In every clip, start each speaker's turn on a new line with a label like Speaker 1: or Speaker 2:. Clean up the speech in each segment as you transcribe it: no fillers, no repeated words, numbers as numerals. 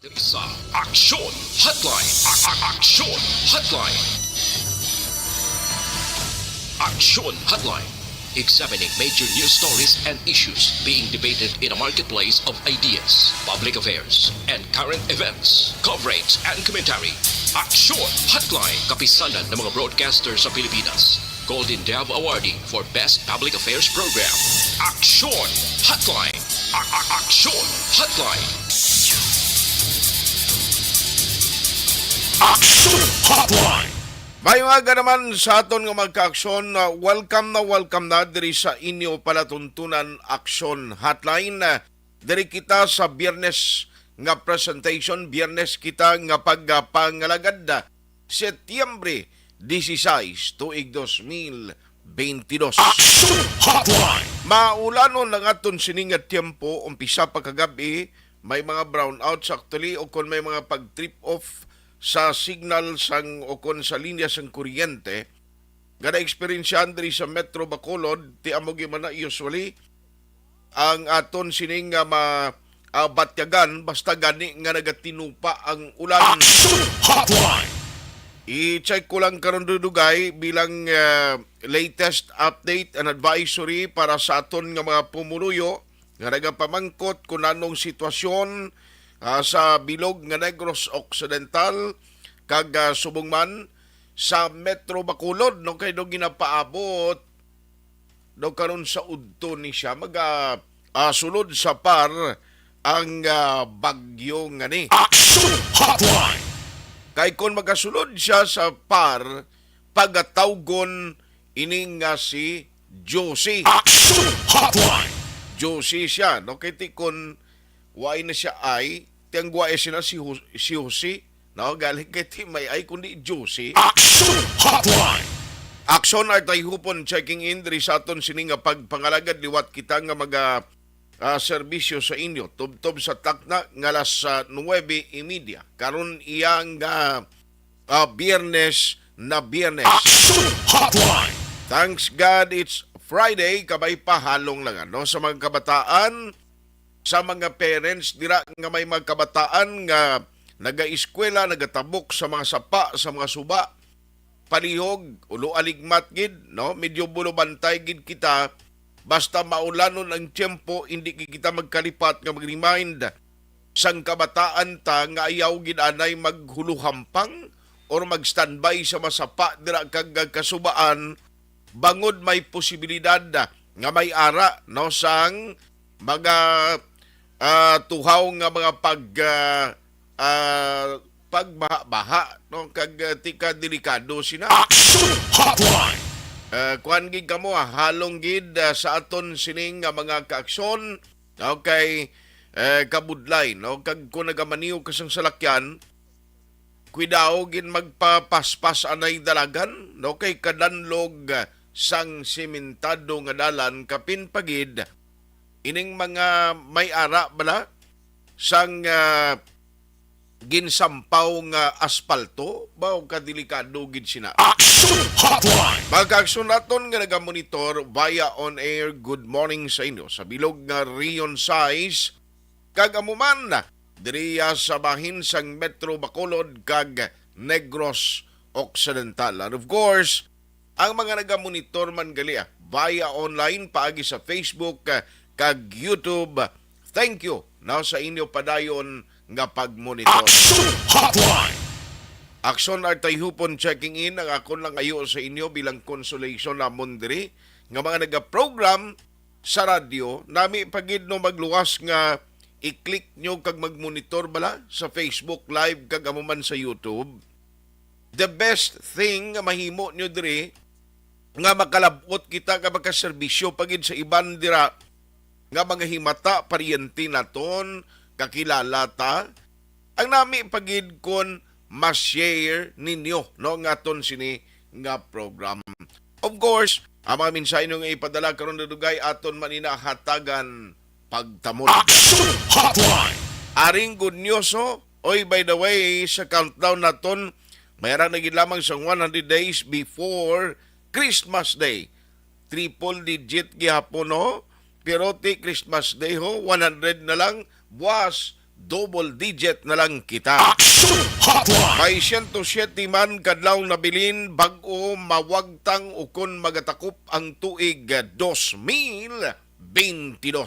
Speaker 1: Sa Aksyon Hotline. Aksyon Hotline. Aksyon Hotline. Examining major news stories and issues being debated in a marketplace of ideas, public affairs, and current events. Coverage and commentary. Aksyon Hotline. Kapisanan ng mga broadcaster sa Pilipinas. Golden Dove Awardee for Best Public Affairs Program. Aksyon Hotline. Aksyon Hotline.
Speaker 2: Action Hotline.
Speaker 3: May nga naman sa aton nga magka-aksyon, welcome na diri sa inyo palatuntunan Action Hotline. Diri kita sa Biyernes nga presentation, Biyernes kita nga pagpangalagad Setyembre 16, tuig 2022.
Speaker 2: Action Hotline.
Speaker 3: Maulanon lang aton sining nga tiempo, umpisa pa kagabi, may mga brownouts actually o kung may mga pag-trip off sa signal sang o kon sa linya sang kuryente gana eksperyensyahan diri sa Metro Bacolod ti amo man na usually ang aton sining nga batyagan basta gani nga nagatinupa ang ulan.
Speaker 2: Action Hotline.
Speaker 3: I-check ko lang karon dudugay bilang latest update and advisory para sa aton nga mga pumunuyo nga nagapamangkot kung anong sitwasyon sa bilog nga Negros Occidental kag subong man sa Metro Bacolod no kay do ginapaabot do karon sa udto ni siya sulod sa par ang bagyo nga ni.
Speaker 2: Action Hotline.
Speaker 3: Kay kung magasulod siya sa par pagatawgon ining nga si Josie.
Speaker 2: Action Hotline.
Speaker 3: Josie siya no kay tikon why na siya ay tiyang guwae siya si Josie no galing kay ti may ay kundi Josie.
Speaker 2: Action Hotline.
Speaker 3: Action ay hupon checking in diri sa aton sining nga pagpangalagad liwat kita nga mga serbisyo sa inyo tubtob sa takna nga alas 9:30 karon iyang Biyernes na Biyernes.
Speaker 2: Action Hotline.
Speaker 3: Thanks God it's Friday kabay pahalong lang no sa mga kabataan, sa mga parents dira nga may mga kabataan nga nagaeskwela, nagatabok sa mga sapa, sa mga suba, palihog, ulo aligmat gid, no? Medyo bulubantay gid kita basta maulanon ang tiyempo, hindi kita magkalipat nga mag-remind sang kabataan ta nga ayaw gid anay maghuluhampang or mag-standby sa masapa dira kag kasubaan bangod may posibilidad nga may ara no sang mga tuhaw nga mga pagbaha no kag tika delikado sina.
Speaker 2: Action Hotline.
Speaker 3: Kuan gid kamo halong gid sa aton sining nga mga kaaksyon okay kabudlay no kag kun nagamaniw kasang salakyan kuidao gid magpapaspas anay dalagan no kay kadanlog sang sementado nga dalan kapin pagid ining mga may ara bala sang ginsampaw nga aspalto bao kadelikado gid sina.
Speaker 2: Action Hotline.
Speaker 3: Magkaaksyon naton nga nagamonitor via on air good morning sa inyo sa bilog nga Rion size kag amuman diri sa bahin sang Metro Bacolod kag Negros Occidental. And of course, ang mga nagamonitor man gali via online paagi sa Facebook kag YouTube. Thank you na sa inyo padayon nga pagmonitor.
Speaker 2: Action Hotline.
Speaker 3: Action at hupon checking in ang akon lang ayo sa inyo bilang consolation namon diri nga mga naga-program sa radyo nami pagid no magluwas nga i-click nyo kag mag-monitor bala sa Facebook Live kag amuman sa YouTube. The best thing nga mahimo nyo diri nga makalabot kita ka makaserbisyo pagid sa iban dira nga mga himata paryente naton kakilala ta ang nami pagid kon ma-share ninyo no ngaton sini nga program. Of course, ang mga mensahe nga ipadala karon dudugay aton manina hatagan pagtamod.
Speaker 2: Action Hotline.
Speaker 3: Aring good news oy by the way sa countdown naton mayroon na gid lamang sa 100 days before Christmas Day. Triple digit gihapon pero ti Christmas Day 100 na lang buwas double digit na lang kita.
Speaker 2: Action Hotline.
Speaker 3: May 107 man kadlaw nabilin bag-o mawagtang ukon magatakop ang tuig 2022.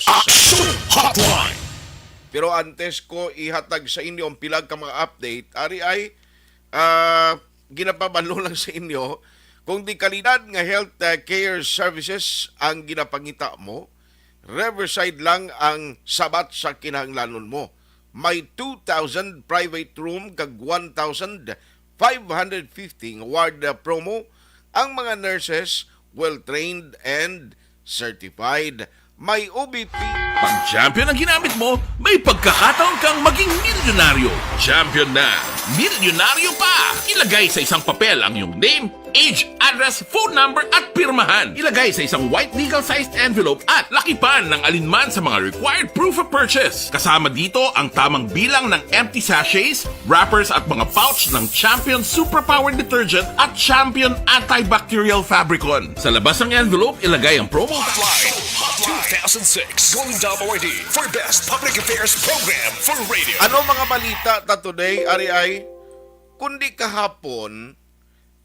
Speaker 2: Action Hotline.
Speaker 3: Pero antes ko ihatag sa inyo ang pilag ka mga update, ari ay ginapabalo lang sa inyo kung di kalidad nga health care services ang ginapangita mo, Riverside lang ang sabat sa kinahanglanon mo. May 2,000 private room kag 1,550 ward promo. Ang mga nurses well-trained and certified. May OBP.
Speaker 4: Pag champion ang ginamit mo, may pagkakataon kang maging milyonaryo. Champion na, milyonaryo pa! Ilagay sa isang papel ang iyong name, age, address, phone number at pirmahan. Ilagay sa isang white legal-sized envelope at lakipan ng alinman sa mga required proof of purchase. Kasama dito ang tamang bilang ng empty sachets, wrappers at mga pouch ng Champion Superpower Detergent at Champion Antibacterial Fabricon. Sa labas ng envelope, ilagay ang promo
Speaker 2: Hotline 2006 Golden Dome Award for Best Public Affairs Program for Radio.
Speaker 3: Ano mga balita ta today, ari ay kundi kahapon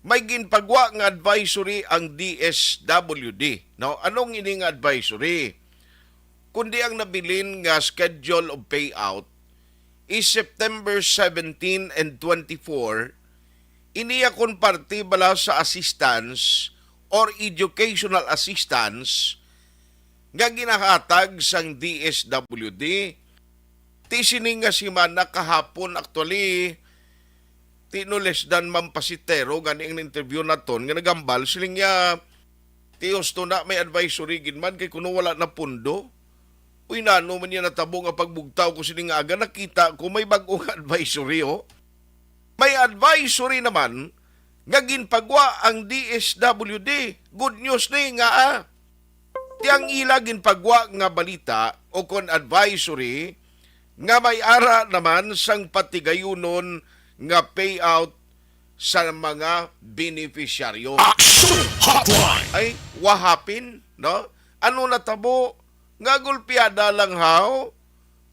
Speaker 3: may ginpagwa nga advisory ang DSWD. Now, anong ining advisory? Kundi ang nabilin nga schedule of payout is September 17 and 24. Iniya kon parte bala sa assistance or educational assistance nga ginahatag sang DSWD. Tisining nga si Mana kahapon actually tino less than mampasitero gani ang interview naton nga nagambal siling niya tiyos to na may advisory ginman kay kuno wala na pundo. Uy nano man niya natabo nga pagbugtaw ko siling nga aga nakita ko may bag-ong advisory oh. May advisory naman nga ginpagwa ang DSWD. Good news ni nga tiyang ila ginpagwa nga balita o kon advisory nga may ara naman sang patigayunon nga payout sa mga beneficiaryo.
Speaker 2: Action Hotline.
Speaker 3: Ay, wahapin, no? Ano natabo? Nga gulpiada lang haw?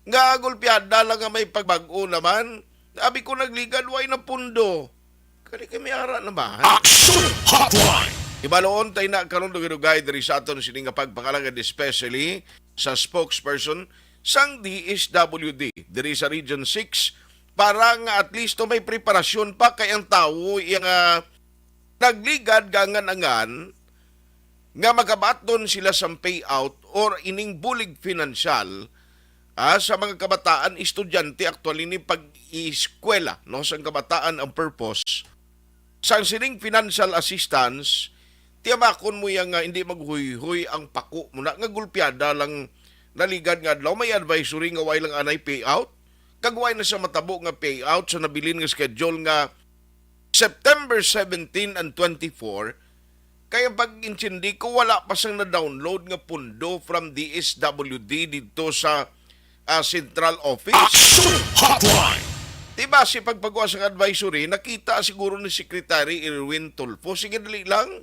Speaker 3: Nga gulpiada lang nga may pagbag-o naman? Sabi ko nagligad, way na pundo. Kali kami ara naman.
Speaker 2: Action Hotline.
Speaker 3: Ibaloon tayo na karon dugay diri sa aton sini nga pagpangalagad especially sa spokesperson sang DSWD diri sa Region 6 para nga at least may preparasyon pa kay ang tao yung nagligad gangan-angan nga magabaton sila sa payout or ining bulig financial sa mga kabataan, estudyante actually ni pag-eskwela no sa kabataan ang purpose sa sining financial assistance tiyamakon mo yang hindi maghuy-huy ang pako mo na nga gulpiada lang naligad nga adlaw may advisory nga way lang anay payout kagway na sa matabo nga payout sa nabilin nga schedule nga September 17 and 24 kaya pag-intindi ko wala pa sang na-download nga pundo from DSWD dito sa central office.
Speaker 2: Action Hotline.
Speaker 3: Diba si pagpagawa sa advisory nakita siguro ni Secretary Erwin Tulfo sige dali lang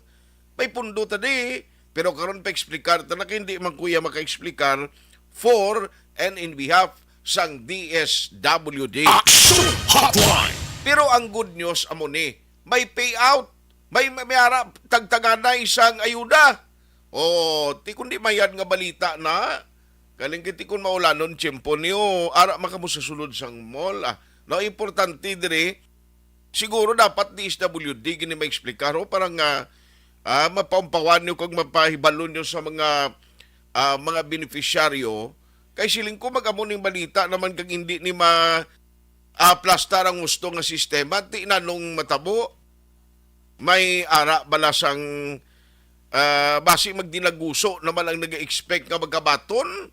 Speaker 3: may pundo tadi pero karon pa eksplikar ta na hindi man kuya maka-eksplikar for and in behalf sang DSWD.
Speaker 2: Action Hotline.
Speaker 3: Pero ang good news amo ni, may payout, may ara tagtagan na isang ayuda. O ti kundi mayad nga balita na kaling kiti kun maulanon tiyempo niyo ara makamo sa sulod sang mall. No importante dire siguro dapat DSWD gini ma-eksplikar parang mapampawan niyo kag mapahibalon niyo sa mga beneficiaryo. Kay siling ko mag-amo ning balita naman kag hindi ni plastar ang gusto nga sistema ti nanong matabo may ara balasang basi magdinaguso naman ang nag-expect nga magkabaton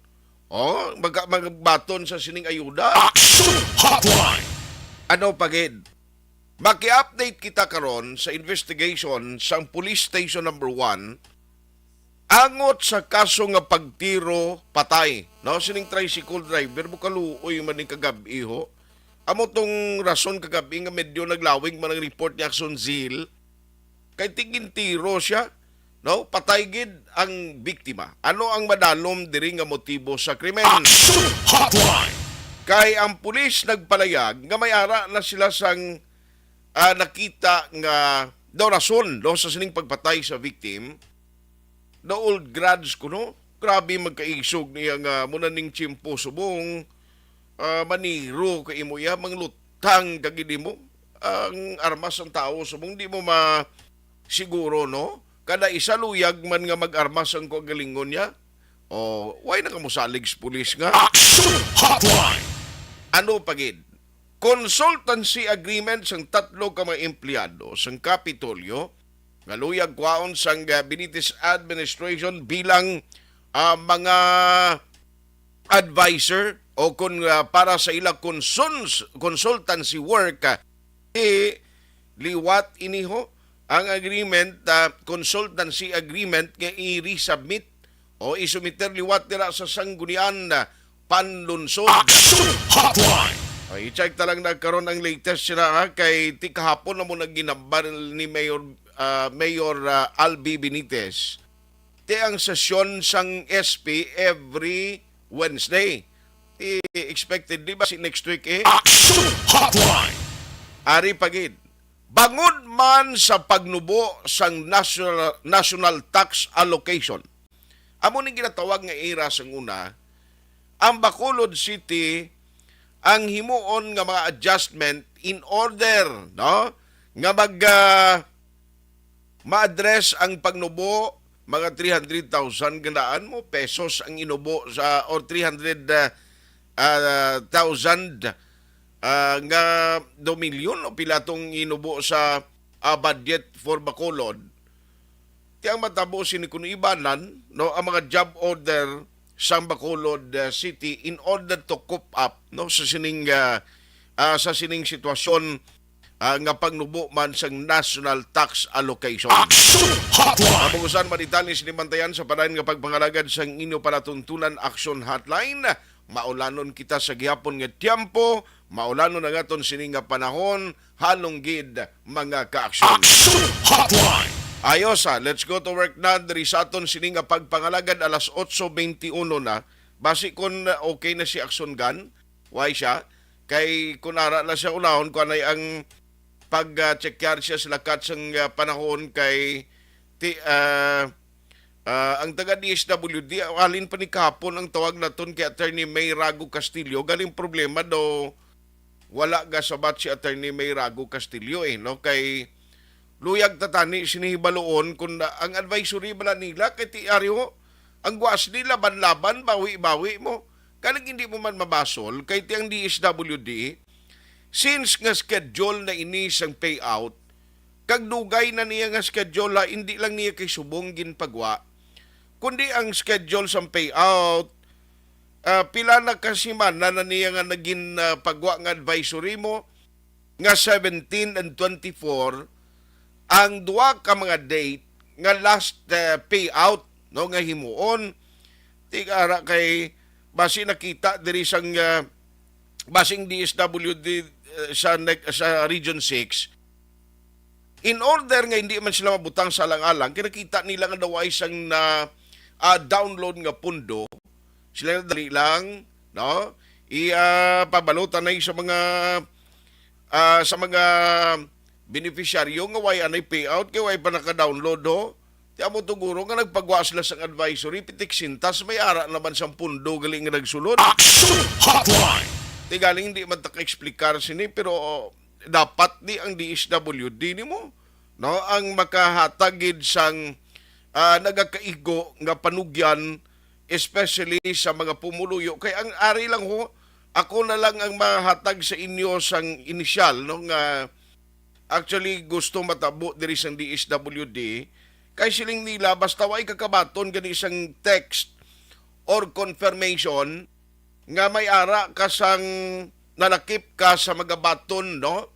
Speaker 3: magbaton sa sining ayuda.
Speaker 2: Action Hotline.
Speaker 3: Ano pagid maki-update kita karon sa investigation sang Police Station number 1 angot sa kaso nga pagtiro patay no sining tricycle driver bukaluoy man ni kagabi ho amo tong rason kagabi nga medyo naglawig man ang report ni Action Zil kay tingin tiro siya no patay gid ang biktima ano ang madalom diri nga motibo sa krimen.
Speaker 2: Action Hotline.
Speaker 3: Kay ang pulis nagpalayag nga may ara na sila sang nakita nga daw rason no, sa sining pagpatay sa victim. The old grads ko no, grabe magkaisog niya nga muna ning chimpo subong maniro kay imo ya manglutang kagidi mo ang armas ng tao subong di mo siguro no kada isa luyag man nga mag-armas ang kagalingon niya o why nakamusalig sa pulis nga
Speaker 2: Action Hotline.
Speaker 3: ano pagid consultancy agreement sang tatlo ka mga empleyado sang Kapitolyo nga luyag kwaon sang Benitez administration bilang mga advisor o kung para sa ila consultancy work liwat iniho ang agreement consultancy agreement nga i-resubmit o isumiter liwat nila sa sanggunian panlunsod.
Speaker 2: Action Hotline.
Speaker 3: I-check talang nagkaroon ang latest sila kay ti kahapon na mo ginambar ni Mayor Albi Benitez. Ti ang sesyon sang SP every Wednesday. Expected di ba si next week
Speaker 2: Action Hotline.
Speaker 3: Ari pagid. Bangod man sa pagnubo sang national tax allocation. Amo ning ginatawag nga era sang una, ang Bacolod City ang himuon nga mga adjustment in order no nga ma-address ang pagnubo mga 300,000 gandaan mo pesos ang inubo sa or 300,000 nga 2 milyon o pilatong inubo sa budget for Bacolod. Tiyang matabo sinikuno ibanan no ang mga job order sa Bacolod City in order to cope up no sa sining sitwasyon nga pagnubo man sa national tax allocation.
Speaker 2: Action Hotline.
Speaker 3: Mabugusan manitali sinimantayan sa padayon nga pagpangalagad sa inyo palatuntunan Action Hotline. Maulanon kita sa gihapon nga tiempo, maulanon na gaton sining nga panahon, halong gid mga ka-action.
Speaker 2: Action Hotline.
Speaker 3: Ayos let's go to work na diri sa aton sining nga pagpangalagad alas 8:21 na. Basi kun okay na si Action Gun, why siya? Kay kunara na siya unahon kun ay ang pag-checkar siya sa lakat sang panahon kay ang taga-DSWD, alin pa ni kahapon ang tawag naton kay Attorney May Rago Castillo. Galing problema do wala gasabat si Attorney May Rago Castillo no? Kay luyag tatani sinihibaloon kung ang advisory bala nila kay tiaryo ang guas nila banlaban bawi-bawi mo. Kaling hindi mo man mabasol kay ti ang DSWD since nga schedule na ini sang payout kag dugay na niya nga schedule hindi lang niya kay subong ginpagwa kundi ang schedule sa payout pila na kasi man na niya nga naging pagwa nga advisory mo nga 17 and 24 ang duwa ka mga date nga last payout no nga himuon tigara kay basi nakita diri sang basing DSWD sa Region 6 in order nga hindi man sila mabutang sa alang-alang kinakita nila nga daw ay isang download nga pundo sila dali lang no ipabalutan na sa mga beneficiaryo nga way anay payout kay way pa naka-download ho ti amo tuguro nga nagpagwa sila sa advisory pitik sintas may ara naman sa pundo galing nga nagsulod.
Speaker 2: Action Hotline.
Speaker 3: Ti galing hindi man taka-explicar sini pero dapat di ang DSWD nimo no ang makahatagid sang nagakaigo nga panugyan especially sa mga pumuluyo kay ang ari lang ho ako na lang ang mahatag sa inyo sang inisyal no nga actually gusto matabo diri sang DSWD kay siling nila basta way kakabaton gani isang text or confirmation nga may ara ka sang nalakip ka sa magabaton no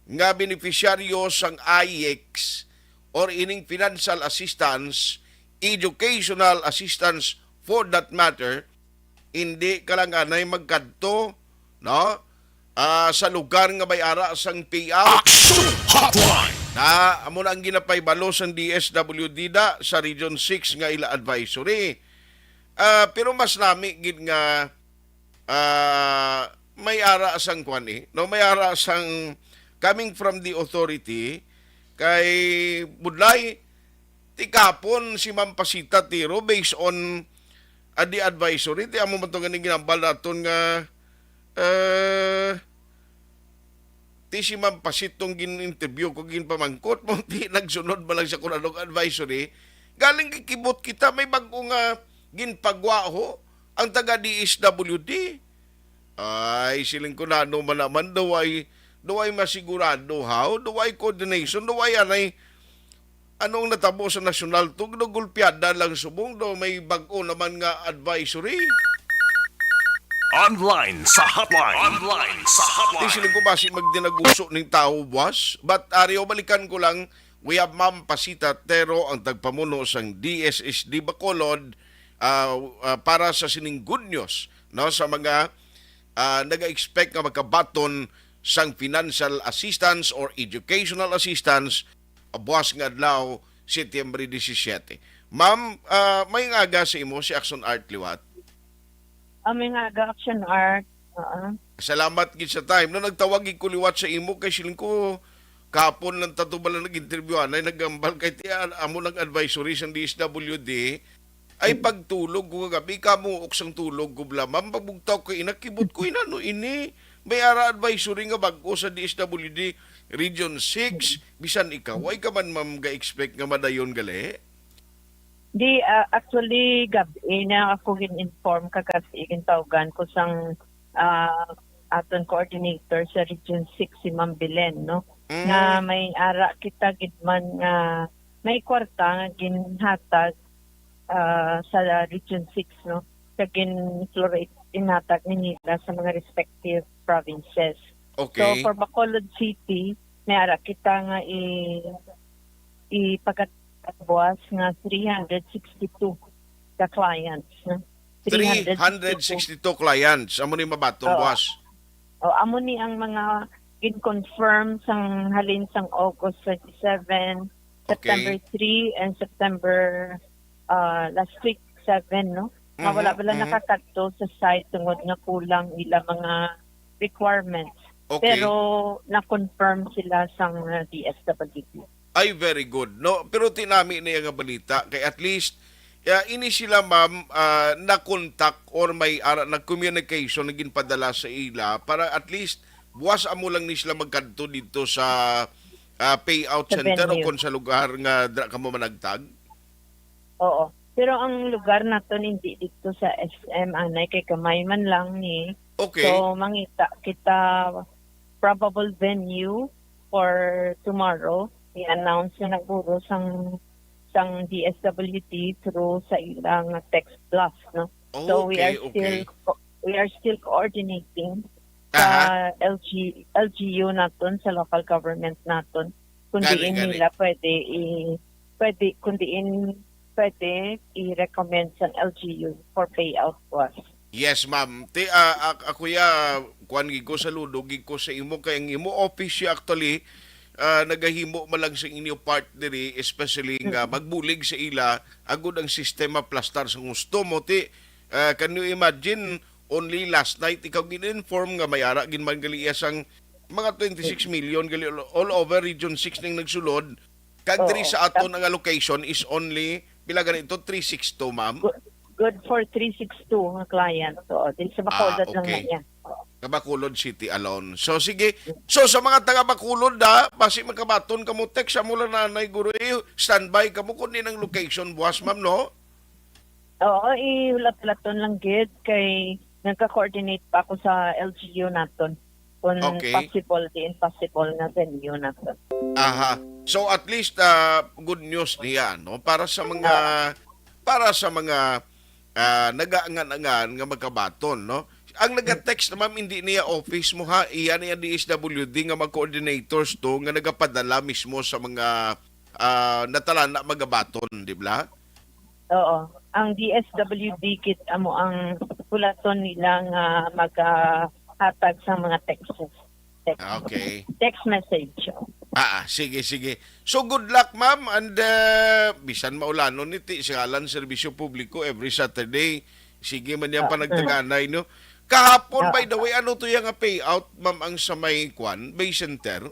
Speaker 3: nga beneficiaryo sang IEX or ining financial assistance, educational assistance for that matter, hindi ka lang anay magkadto no sa lugar nga may ara sang payout.
Speaker 2: Action Hotline.
Speaker 3: Na amo na ang ginapay balo sang DSWD da sa Region 6 nga ila advisory. Pero mas nami gid nga may ara sang kwan no, may ara sang coming from the authority kay budlay tikapon si Ma'am Pasita Tiro based on the advisory ti amo man to ganing ginambal naton nga ti si Ma'am Pasit tong gin-interview ko ginpamangkot mo ti nagsunod ba lang sa kun anong advisory galing kikibot kita may bag-o nga ginpagwaho ang taga DSWD ay siling ko na ano man naman daw ay masigurado how daw ay coordination daw ay anay anong natabo sa nasyonal tug gulpiada lang subong daw may bag-o naman nga advisory.
Speaker 2: Online sa hotline. Online sa
Speaker 3: Di
Speaker 2: hotline.
Speaker 3: siling ko basi magdinaguso ng tao boss. But ariyo balikan ko lang, we have Ma'am Pasita Tero ang tagpamuno sang DSSD Bacolod para sa sining good news no sa mga naga-expect nga magkabaton sang financial assistance or educational assistance buwas nga adlaw Setyembre 17. Ma'am, may ngaga sa imo si Action Art Liwat.
Speaker 5: May nga action art.
Speaker 3: Salamat gid sa time. No nagtawag ko liwat sa imo kay siling ko kahapon lang tatubala nag-interview anay nagambal kay ti amo nag advisory sang DSWD ay pagtulog ko gabi kamo uksang tulog ko bla ma'am pagbugtaw ko inakibot ko inano ini may ara advisory nga bag-o sa DSWD Region 6 bisan ikaw ay ka man ma'am ga-expect nga madayon gali.
Speaker 5: Di, actually, gabi na ako gin-inform kasi gintawagan ko sang aton coordinator sa Region 6 si Ma'am Belen, no? Na may ara kita gidman nga may kwarta nga ginhatag sa Region 6, no? Kag gin-florate inhatag nila sa mga respective provinces.
Speaker 3: Okay.
Speaker 5: So, for Bacolod City, may ara kita nga ipagkatbuas nga 362 ka clients. No?
Speaker 3: 362 clients. Amo ni mabatong boss.
Speaker 5: O, amo ni ang mga in-confirm sang halin sang August 27, September 3, and September last week 7, no? Nga wala bala nakakadto sa site tungod nga kulang ila mga requirements.
Speaker 3: Okay.
Speaker 5: Pero na-confirm sila sang DSWD.
Speaker 3: Ay, very good. No, pero tinami na yung balita kay at least ini sila ma'am na-contact or may nag-communication na ginpadala sa ila para at least buwas amo lang ni sila magkanto dito sa payout
Speaker 5: Sa
Speaker 3: center o
Speaker 5: venue.
Speaker 3: kung sa lugar nga dra ka mo managtag.
Speaker 5: Oo. Pero ang lugar naton hindi dito sa SM anay kay kamay man lang ni.
Speaker 3: Okay.
Speaker 5: So mangita kita probable venue for tomorrow. I-announce na naguro sang DSWD through sa ilang text blast, no? So we are still coordinating sa LGU naton sa local government naton kung diin nila pwede i-recommend sa LGU for payout to us.
Speaker 3: Yes, ma'am. Ako kuan gid ko sa ludo gid ko sa imo kay ang imo office actually nagahimo malang sa inyo part diri especially nga magbulig sa ila agud ang sistema plastar sa gusto mo ti can you imagine only last night ikaw gin-inform nga may ara gin man gali sang mga 26 million gali all over region 6 ning nagsulod kag diri sa aton ang allocation is only pila ganito 362 ma'am.
Speaker 5: Good for 362 nga client. So, din sa Bacolod lang na yan.
Speaker 3: Bacolod City alone. So sige. So sa mga taga Bacolod basi magkabaton kamo text sa mula nanay guro standby kamo kun ang location buwas ma'am no?
Speaker 5: Oo, ihulat-laton lang gid kay nagka-coordinate pa ako sa LGU naton. Kung possible din possible na venue naton.
Speaker 3: Aha. So at least good news niya no para sa mga nagaangan-angan nga magkabaton no. Ang nag-text na ma'am hindi niya office mo ha, iyan niya DSWD nga mag-coordinators to nga nagapadala mismo sa mga natalan na magabaton, di ba?
Speaker 5: Oo. Ang DSWD kit amo ang pulaton nila nga maghatag sa mga texts.
Speaker 3: Okay.
Speaker 5: Text message.
Speaker 3: Sige. So good luck ma'am and bisan maulanon niti sigalan serbisyo publiko every Saturday. Sige man yan panagtaganay no. Kahapon, by the way, ano to yung payout, ma'am, ang sa may kwan, Bay Center?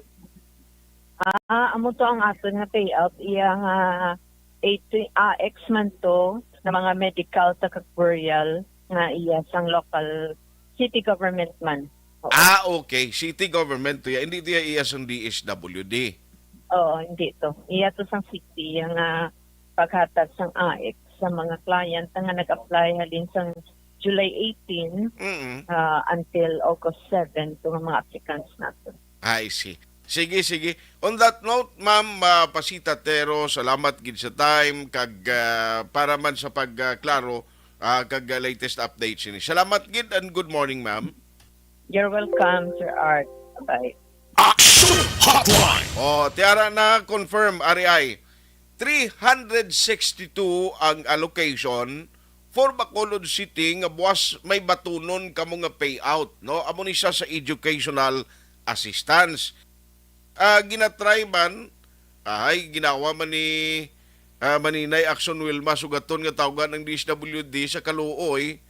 Speaker 5: Amo to ang aton nga payout iyang X man to na mga medical burial nga iya sang local city government man. Oo.
Speaker 3: Okay. City government to yan. Hindi to iya sa DSWD.
Speaker 5: Oo, hindi to. Iya to sang city yang paghatag sang AX sa mga client nga nag-apply halin sang July 18 until August 7 to mga applicants nato.
Speaker 3: I see. Sige. On that note, ma'am, Pasita Tero, salamat gid sa time kag para man sa pagklaro kag latest updates ini. Salamat gid and good morning, ma'am.
Speaker 5: You're welcome, Sir Art. Bye.
Speaker 2: Action Hotline.
Speaker 3: Tiara na confirm RI. 362 ang allocation for Bacolod City nga buwas may batunon kamo nga payout, no? Amo ni siya sa educational assistance. Ginatry man ginawa man ni Maninay Action Wilma sugaton nga tawgan ng DSWD sa Kaluoy.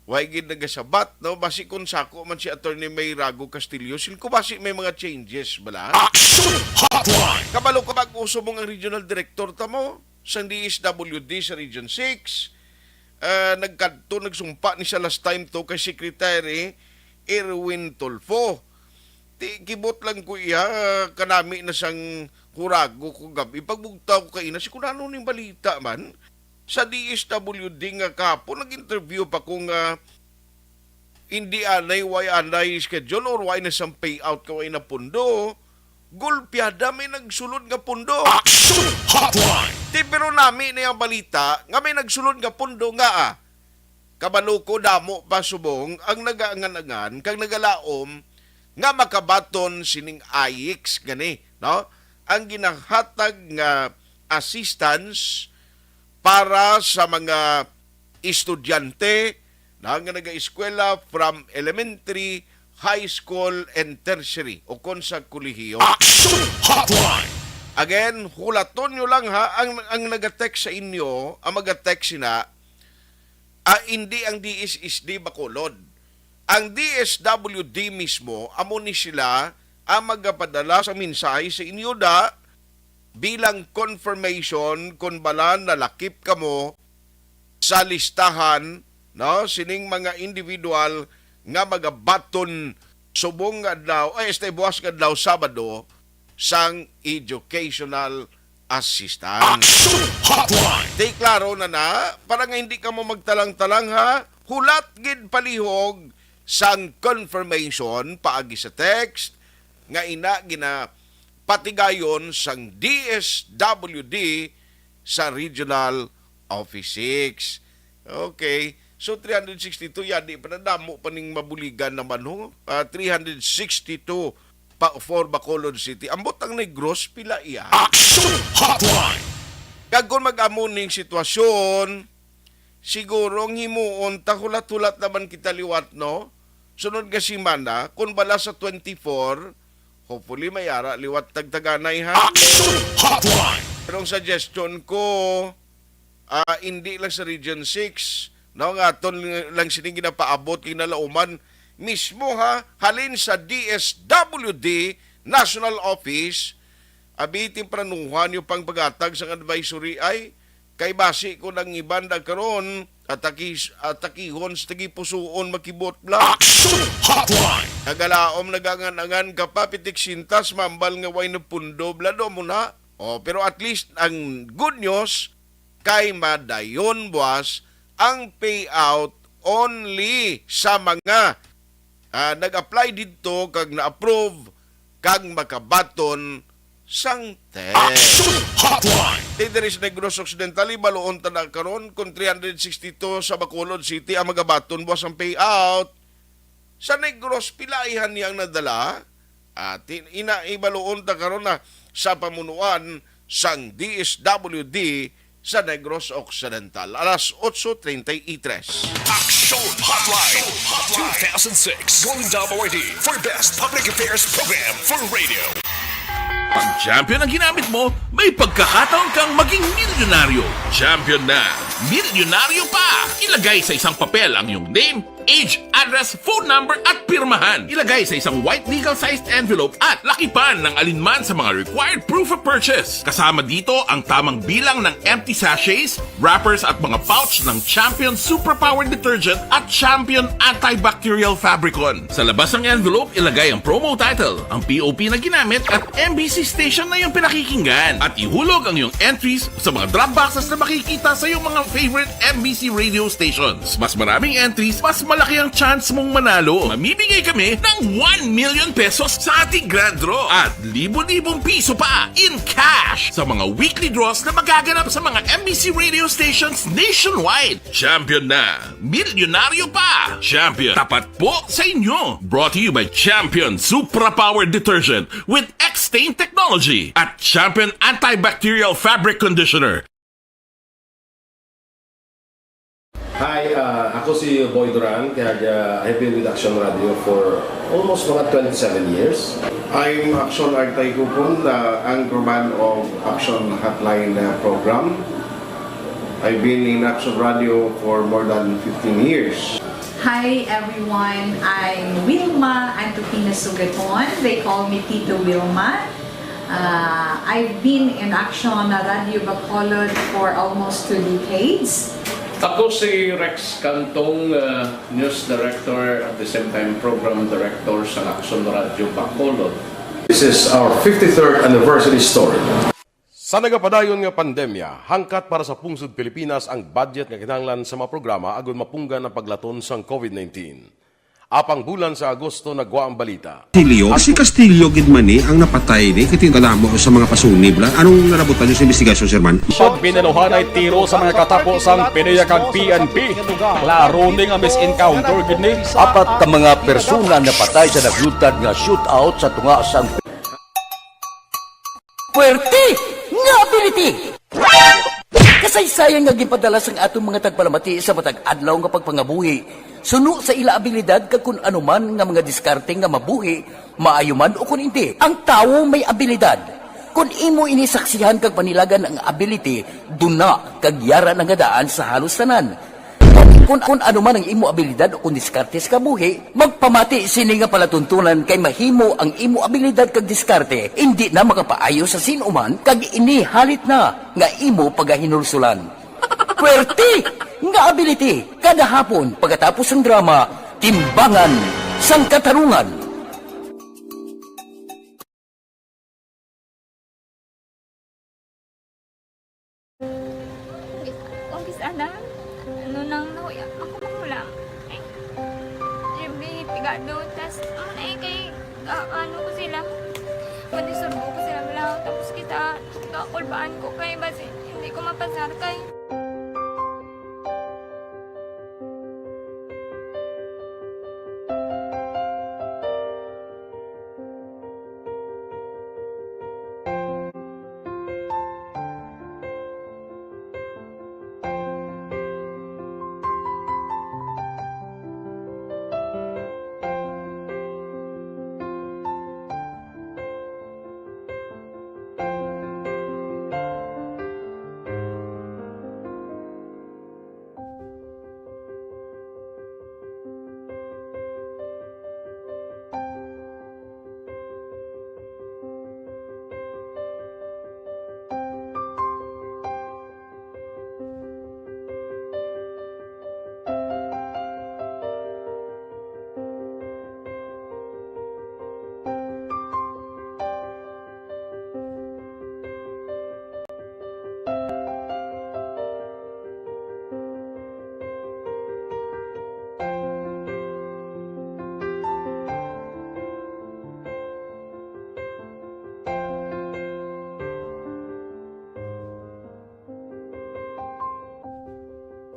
Speaker 3: Way gid nagasabat, no? Basi kun sako man si Attorney May Rago Castillo, silko basi may mga changes bala.
Speaker 2: Action Hotline.
Speaker 3: Kabalo ka mag-uso mo ang regional director tamo sa DSWD sa Region 6. Nagsumpa ni siya last time to kay Secretary Erwin Tulfo. Kibot lang ko iya, kanami na sang hurago ko gabi. Pagbugtaw ko kaina, si kunano ning balita man, sa DSWD nga kapon, nag-interview pa kung hindi anay, why anay schedule or why na sang payout ka, why na pundo. Gulpiada may nagsulod nga pundo.
Speaker 2: Action Hotline.
Speaker 3: Pero nami na yung balita, nga may nagsulod nga pundo nga kabalo ko damo pa subong, ang nagaangan-angan, kang nagalaom, nga makabaton sining AX gani, no? Ang ginahatag nga assistance para sa mga estudyante na nga naga-eskwela from elementary, high school, and tertiary o kon sa kolehiyo.
Speaker 2: Action Hotline.
Speaker 3: Again, hulaton nyo lang ang nag-text sa inyo, ang mag-text sina, hindi ang DSSD Bacolod. Ang DSWD mismo, amo ni sila ang magapadala sa mensahe sa inyo bilang confirmation kung balan na lakip kamo sa listahan, no, sining mga individual nga magabaton subong nga daw, buwas nga daw Sabado sang educational assistance.
Speaker 2: Action Hotline.
Speaker 3: Di klaro na para nga hindi ka mo magtalang-talang hulat gid palihog sang confirmation paagi sa text nga gina patigayon sang DSWD sa Regional Office 6. Okay. So 362 yan, di pa nadamo pa ning mabuligan naman 362 pa for Bacolod City. Ambot ang Negros pila iya.
Speaker 2: Action Hotline.
Speaker 3: Kagod mag-amon ning sitwasyon, siguro himuon tahulat-hulat naman kita liwat, no? Sunod nga simana, kung bala sa 24, hopefully mayara liwat tagtaganay
Speaker 2: Action Hotline.
Speaker 3: Pero ang suggestion ko, hindi lang sa Region 6, no, nga aton lang sining ginapaabot kinalauman mismo halin sa DSWD National Office, abitin pranuhan yung pangpagatag sa advisory ay kay basi ko ng ibanda karon atakihon sa tagipusuon makibot lang.
Speaker 2: Action Hotline.
Speaker 3: Nagalaom nagangan-angan kapapitik sintas mambal nga way na pundo blado mo na. Pero at least ang good news kay madayon buwas ang payout only sa mga nag-apply dito kag na-approve kag makabaton sang test.
Speaker 2: Action Hotline.
Speaker 3: Tidris Negros Occidental, baloon ta na karon kung 362 sa Bacolod City ang magabaton buwas ang payout. Sa Negros, pilaihan niyang nadala at ibaloon ta karon na sa pamunuan sang DSWD sa Negros Occidental. Alas 8:33.
Speaker 2: Action Hotline. 2006 Golden Dome Award for Best Public Affairs Program for Radio.
Speaker 4: Pag champion ang ginamit mo, may pagkakataon kang maging milyonaryo. Champion na, milyonaryo pa! Ilagay sa isang papel ang iyong name, age, address, phone number at pirmahan. Ilagay sa isang white legal-sized envelope at lakipan ng alinman sa mga required proof of purchase. Kasama dito ang tamang bilang ng empty sachets, wrappers at mga pouch ng Champion Superpower Detergent at Champion Antibacterial Fabricon. Sa labas ng envelope, ilagay ang promo title, ang POP na ginamit at MBC station na yung pinakikinggan. At ihulog ang iyong entries sa mga drop boxes na makikita sa iyong mga favorite MBC radio stations. Mas maraming entries, mas malaki ang chance mong manalo. Mamibigay kami ng 1 million pesos sa ating grand draw at libo-libong piso pa in cash sa mga weekly draws na magaganap sa mga MBC radio stations nationwide. Champion na, milyonaryo pa. Champion, tapat po sa inyo. Brought to you by Champion Superpower Detergent with X-Stain Technology at Champion Antibacterial Fabric Conditioner.
Speaker 6: Hi, ako si Boy Duran, kaya I've been with Action Radio for almost mga 27 years.
Speaker 3: I'm Action Artay Kupon, anchorman of Action Hotline program. I've been in Action Radio for more than 15 years.
Speaker 7: Hi everyone, I'm Wilma Antopina Sugaton. They call me Tito Wilma. I've been in Action Radio Bacolod for almost 2 decades.
Speaker 8: Ako si Rex Cantong, News Director at the same time Program Director sa Action Radio Bacolod.
Speaker 6: This is our 53rd anniversary story.
Speaker 9: Sa nagapadayon nga pandemya, hangkat para sa pungsod Pilipinas ang budget nga kinahanglan sa mga programa agon mapunggan ang paglaton sang COVID-19. Apang bulan sa Agosto nagwa ang balita.
Speaker 10: Castillo, si Castillo gidmani ang napatay ni kiti kadamo sa mga pasunib la. Anong narabutan niyo sa investigasyon, Sir Man?
Speaker 11: Siyot binaluhan ay tiro sa mga katapos ang PNP kag PNP. Laro ni nga misencounter gid ni.
Speaker 12: Apat ka mga persona na patay sa naglutad nga shootout sa tunga sang Puerte nga ability. Kasaysayan nga gipadala sang atong mga tagpalamati sa matag adlaw nga pagpangabuhi. Suno sa ila abilidad kag kun anuman nga mga diskarte nga mabuhi, maayo man o kun hindi. Ang tawo may abilidad. Kung imo inisaksihan kag panilagan ang ability, duna kag yara nga daan sa halos tanan. Kung anuman ang imo abilidad o kun diskarte sa kabuhi, magpamati sini nga palatuntunan kay mahimo ang imo abilidad kag diskarte, hindi na makapaayo sa sinuman kag ini halit na nga imo pagahinulsulan. Puwerte nga ability kada hapon pagkatapos ng drama, Timbangan sang Katarungan.
Speaker 13: Umpis ana, ano nang nahuya ako mangulang. Siyempre, pigado, tas kay ano ko sila. Madisurbo ko sila lang, tapos kita kakulbaan ko kay basi hindi ko mapasar kay.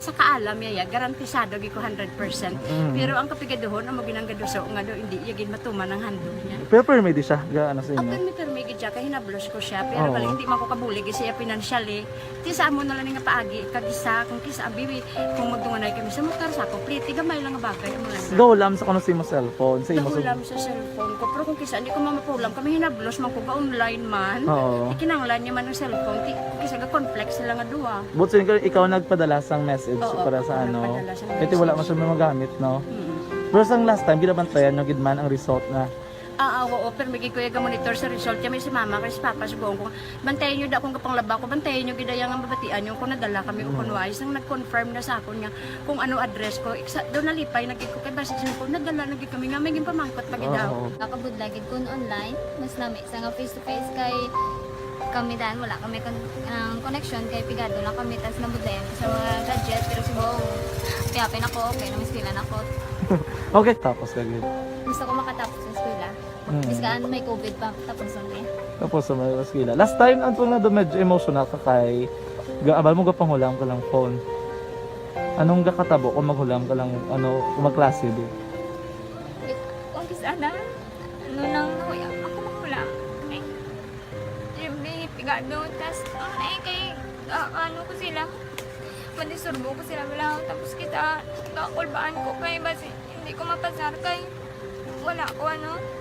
Speaker 14: Sa kaalam yaya, garantisado gi ko 100%. Pero ang kapigaduhon, ang maginang gaduso, nga do, hindi yagin matuman ang handog niya.
Speaker 15: Pero may di siya, gaano sa inyo?
Speaker 14: Apan pirmi gid siya kay hinablos ko siya pero bali hindi man ko kabulig siya financially. Ti sa mo na lang nga paagi kag isa kung kisa bibi kung magdunganay kami sa motor sa ko pliti gamay lang nga bagay mo lang.
Speaker 15: Gahulam sa kuno sa imo cellphone, sa imo
Speaker 14: Gahulam sa cellphone ko pero kung kisa hindi ko mapulam kami hinablos man ko ba online man. Ikinanglan niya man ang cellphone ti kisa ga complex sila nga duha.
Speaker 15: But ikaw nagpadala sang message para sa ano. Kasi wala man siya magamit, no? Pero sang last time ginabantayan no gid man ang result na.
Speaker 14: Oo, pero may kuya ga monitor sa result kami si mama kasi papa si buong ko. Bantayan niyo da kung kapang laba ko, bantayan niyo gidayang ang babatian yung kung nadala kami o kunway sang nag-confirm na sa akon nga kung ano address ko. Doon nalipay nagid ko kay base ko nadala nagid kami nga may gimpamangkot pa gid daw.
Speaker 13: Nakabudlagid kun online, mas lami sa nga face to face kay kami dahil wala kami connection kay pigado lang kami tas nabudlayan sa mga gadget pero si buong piyapin ako, okay na miskilan ako.
Speaker 15: Okay, tapos kagid.
Speaker 13: Gusto ko makatapos sa eskwela. Biskaan may COVID pa, tapos na eh.
Speaker 15: Tapos sa may eskwela. Last time, antong na medyo emotional ka kay abal mo gapanghulam ka lang phone. Anong gakatabo kung maghulam ka lang, kung magklase din?
Speaker 13: Kung kisana, nang nahuya, ako maghulam. May pigado, tas kay, ko sila. Madisurbo ko sila wala. Tapos kita, kakulbaan ko kay basi hindi ko mapasar kay wala ko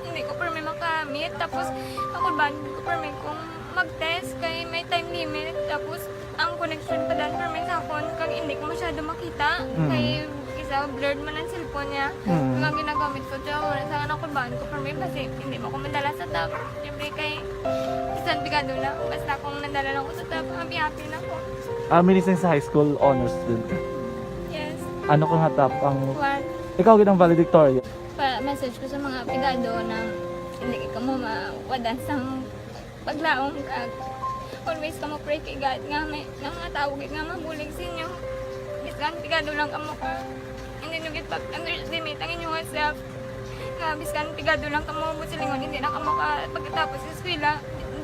Speaker 13: hindi ko permi makamit. Tapos kakulbaan ko permi kung mag-test kay may time limit. Tapos ang connection pa dan permi sa akon kag hindi ko masyado makita. Kay isa blurred man ang cellphone niya. Mga ginagamit ko siya wala sa kakulbaan ko permi basi hindi mo ko madala sa tab. Siyempre kay isang bigado lang. Basta kung nadala lang ko sa tab, happy na ko.
Speaker 15: Minising sa high school honors student.
Speaker 13: Yes.
Speaker 15: Ano kung hatap ang...
Speaker 13: What?
Speaker 15: Ikaw ginang valedictorian.
Speaker 13: Message ko sa mga pigado na hindi ka mo mawadan sa paglaong kag always ka mo pray kay God nga may mga tawag nga mabulig sa inyo. Biskan pigado lang ka mo ka. Hindi nyo git pag-underestimate ang inyong self. Nga biskan pigado lang ka mo busilingon hindi na ka mo pagkatapos sa eskwela.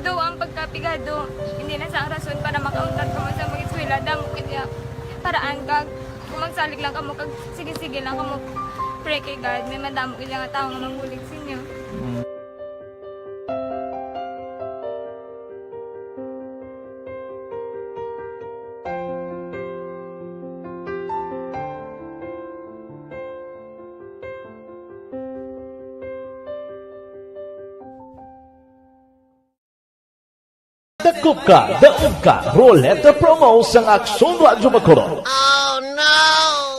Speaker 13: Do ang pagkapigado, hindi na sa rason para makauntat ka mo sa mga eskwela, damo kaya paraan kag kung magsalig lang ka mo kag sige-sige lang ka mo pray kay God, may madamo kaya nga tao nga mabulig sa inyo.
Speaker 16: Dakop ka, daog ka, Roleta Promo sang Aksyon Radyo Bacolod.
Speaker 17: Oh no!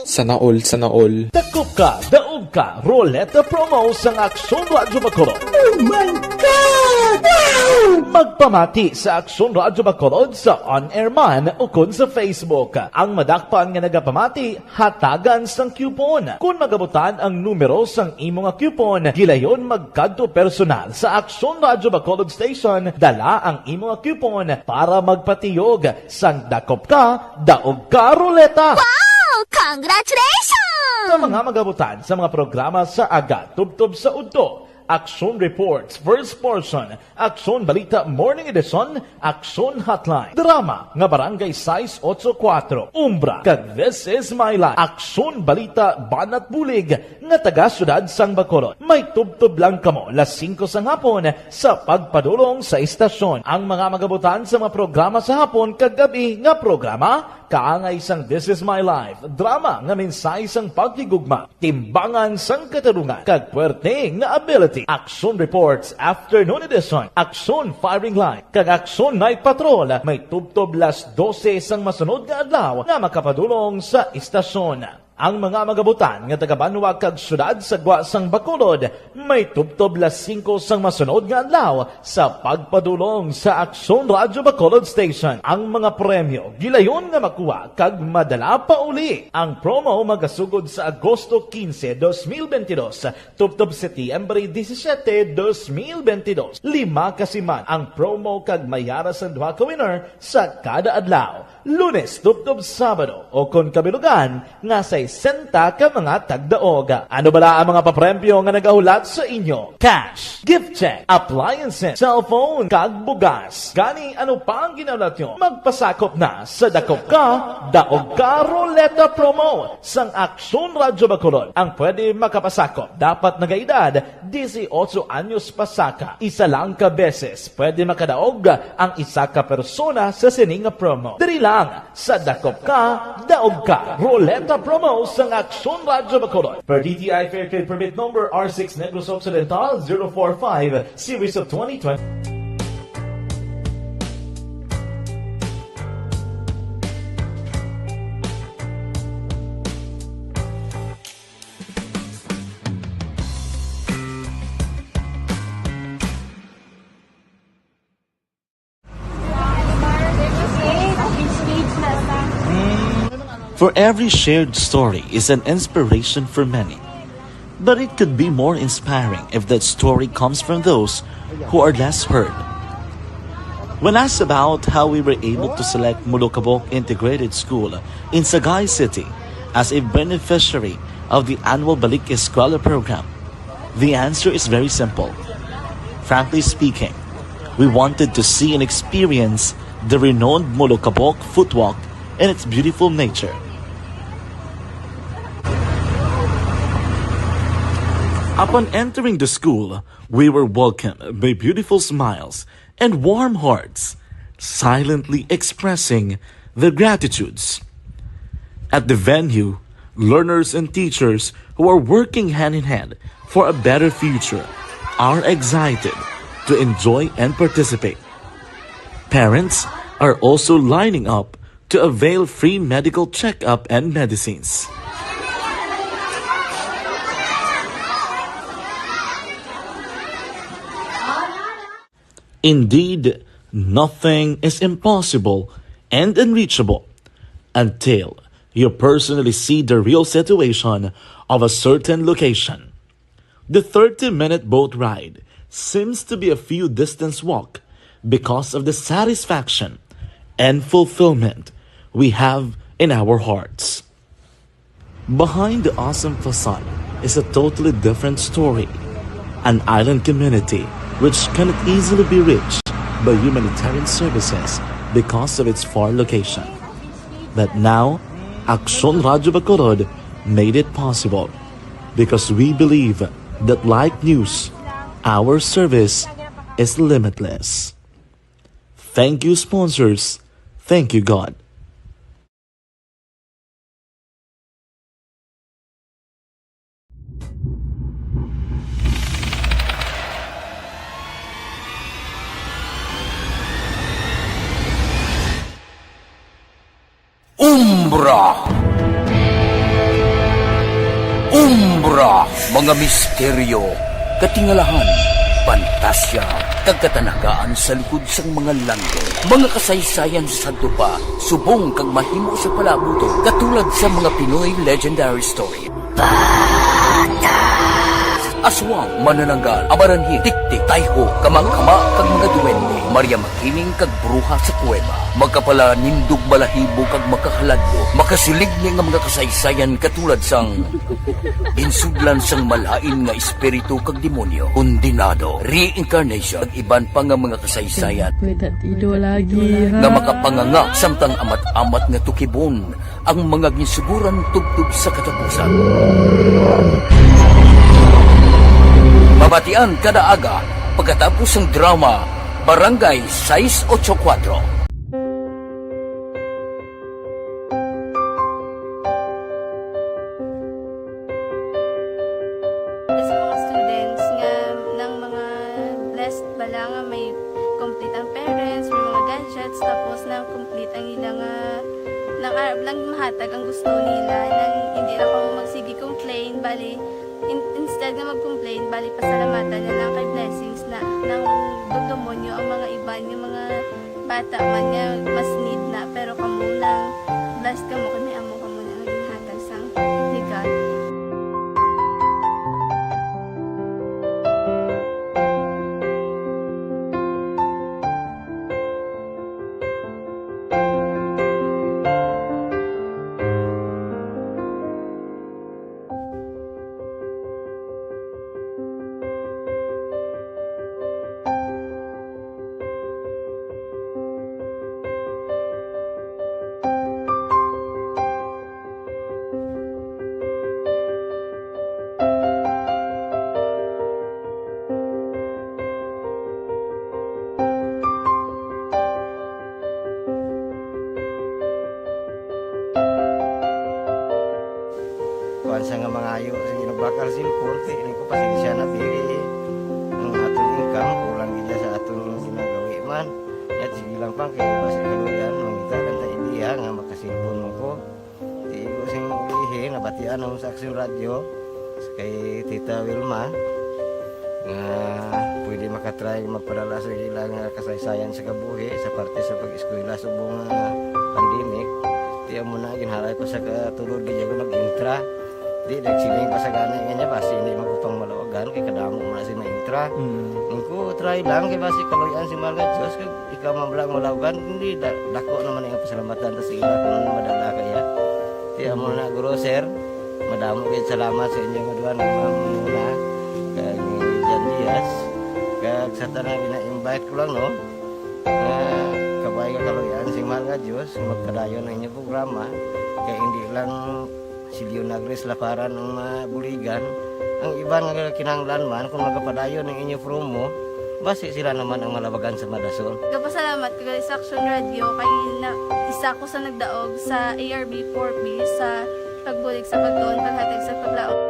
Speaker 18: Sana all.
Speaker 16: Dakop ka, daog ka, Roleta Promo sang Aksyon Radyo Bacolod.
Speaker 17: Oh my God! Wow!
Speaker 16: Magpamati sa Aksyon Radyo Bacolod sa on-air man o kun sa Facebook. Ang madakpan nga nagapamati, hatagan sang coupon. Kung magabutan ang numero sang imo nga coupon, gilayon magkadto personal sa Aksyon Radyo Bacolod Station, dala ang imo nga coupon para magpatiyog sang dakop ka, daog ka, Roleta.
Speaker 17: Wow! Congratulations!
Speaker 16: Sa mga magabutan sa mga programa sa Aga, Tubtob sa Udto, Aksyon Reports, First Portion, Aksyon Balita Morning Edition, Aksyon Hotline, Drama nga Barangay 684, Umbra, kag This Is My Life, Aksyon Balita Banat Bulig, nga taga Syudad sang Bacolod. May tubtob lang kamo las 5 sang hapon sa pagpadulong sa istasyon. Ang mga magabutan sa mga programa sa hapon kag gabi nga programa, kaangay sang This Is My Life, drama nga mensahe sang pagtigugma, timbangan sang katarungan, kag puwerte nga ability, Aksyon Reports Afternoon Edition, Aksyon Firing Line, kag Aksyon Night Patrol, may tubtob las 12 sang masunod nga adlaw nga makapadulong sa istasyon. Ang mga magabutan nga taga-Banwa kag syudad sa Gwa sang Bacolod, may tubtob las 5 sang masunod nga adlaw sa pagpadulong sa Aksyon Radyo Bacolod Station. Ang mga premyo gilayon nga makuha kag madala pa uli. Ang promo magasugod sa Agosto 15, 2022, tubtob Setyembre 17, 2022. 5 kasiman ang promo kag mayara sa 2 ka winner sa kada adlaw. Lunes, tubtob Sabado o kon kabilugan nga sa senta ka mga tagdaog. Ano bala ang mga papremyo nga nagahulat sa inyo? Cash, gift check, appliances, cellphone, kag bugas. Gani ano pa ang ginahulat nyo? Magpasakop na sa Dakop Ka, Daog Ka Roleta Promo sang Aksyon Radyo Bacolod. Ang pwede makapasakop dapat nagaedad 18 anyos pasaka. Isa lang ka beses pwede makadaog ang isa ka persona sa sining promo. Diri lang sa Dakop Ka, Daog Ka Roleta Promo sang Aksyon Radyo Bacolod. Per DTI Fair Trade Permit Number R6 Negros Occidental 045 Series of 2020.
Speaker 19: For every shared story is an inspiration for many. But it could be more inspiring if that story comes from those who are less heard. When asked about how we were able to select Mulukabok Integrated School in Sagay City as a beneficiary of the annual Balik Eskwela program, the answer is very simple. Frankly speaking, we wanted to see and experience the renowned Mulukabok footwalk and its beautiful nature. Upon entering the school, we were welcomed by beautiful smiles and warm hearts, silently expressing their gratitudes. At the venue, learners and teachers who are working hand in hand for a better future are excited to enjoy and participate. Parents are also lining up to avail free medical checkup and medicines. Indeed, nothing is impossible and unreachable until you personally see the real situation of a certain location. The 30-minute boat ride seems to be a few distance walk because of the satisfaction and fulfillment we have in our hearts. Behind the awesome facade is a totally different story, an island community which cannot easily be reached by humanitarian services because of its far location. But now, Aksyon Radyo Bacolod made it possible because we believe that like news, our service is limitless. Thank you, sponsors. Thank you, God.
Speaker 12: Umbra, mga misteryo, katingalahan, pantasya, kagkatanagaan sa likod sang mga lando, mga kasaysayan sa dupa, subong kag mahimo sa palabuto, katulad sa mga Pinoy legendary story. Aswang, manananggal, amaranhi, tiktik, tayho, kamang-kama, kag mga duwende, Maria Makining kag bruha sa kuweba, magkapala nindog balahibo kag makahaladlo, makasilig niya nga mga kasaysayan katulad sang insudlan sang malain nga espiritu kag demonyo, kondinado, reincarnation, kag iban pa nga mga kasaysayan nga makapanganga samtang amat-amat nga tukibon ang mga ginsuguran tugtog sa katapusan. Mabatian kada aga pagkatapos ng drama Barangay 684.
Speaker 13: Sa mga students nga ng mga blessed bala nga may complete ang parents, may mga gadgets, tapos na complete ang ilang nang arab lang mahatag ang gusto nila nang hindi na ako magsigi complain bali instead na mag-complain, bali pasalamatan na lang kay blessings na ng demonyo ang mga iban, yung mga bata man nga mas need na, pero kamo lang blessed ka mo, kami amo ka mo na naging hatag sang ni God.
Speaker 20: sa nga mga ayo sa ginabakal cellphone kay ini ko pasensya na diri ang atong income kulang gid sa atong ginagawi man at sige lang pang kay basi kaluyan mangita kan ta idea nga makasilpon mo ko di ko sing ulihi nabatian ang sa Aksyon Radio kay Tita Wilma nga pwede makatry magpadala sa ilang kasaysayan sa kabuhi sa parte sa pag-eskwela subong pandemic. Di mo na ginharay ko sa katulog di ko nag-intra. Di nagsiling pa sa gana nga basi hindi magupang malawagan kay kadamo mo na si ma-intra. Ko try lang kay basi kaluyan si Malga Diyos kay ikaw mablang malawagan hindi dako naman ang pasalamatan ta sa ila kung madala kaya. Di mo na guro sir. Madamo kay salamat sa inyo nga duha nagmamuna kag Jan Diaz kag sa tanang ina-invite ko lang no. Kabay ka kaluyan si Malga Diyos magpadayon ang inyong programa kaya hindi lang si Leonagres Laparan ang mabuligan ang iba nga kinanglan man kung magpadayon ang inyong promo basi sila naman ang malabagan sa Madasol.
Speaker 14: Nagpasalamat ko sa Aksyon Radio kay isa ko sa nagdaog sa ARB 4B sa pagbulig sa pagtuon paghatag sa paglaog.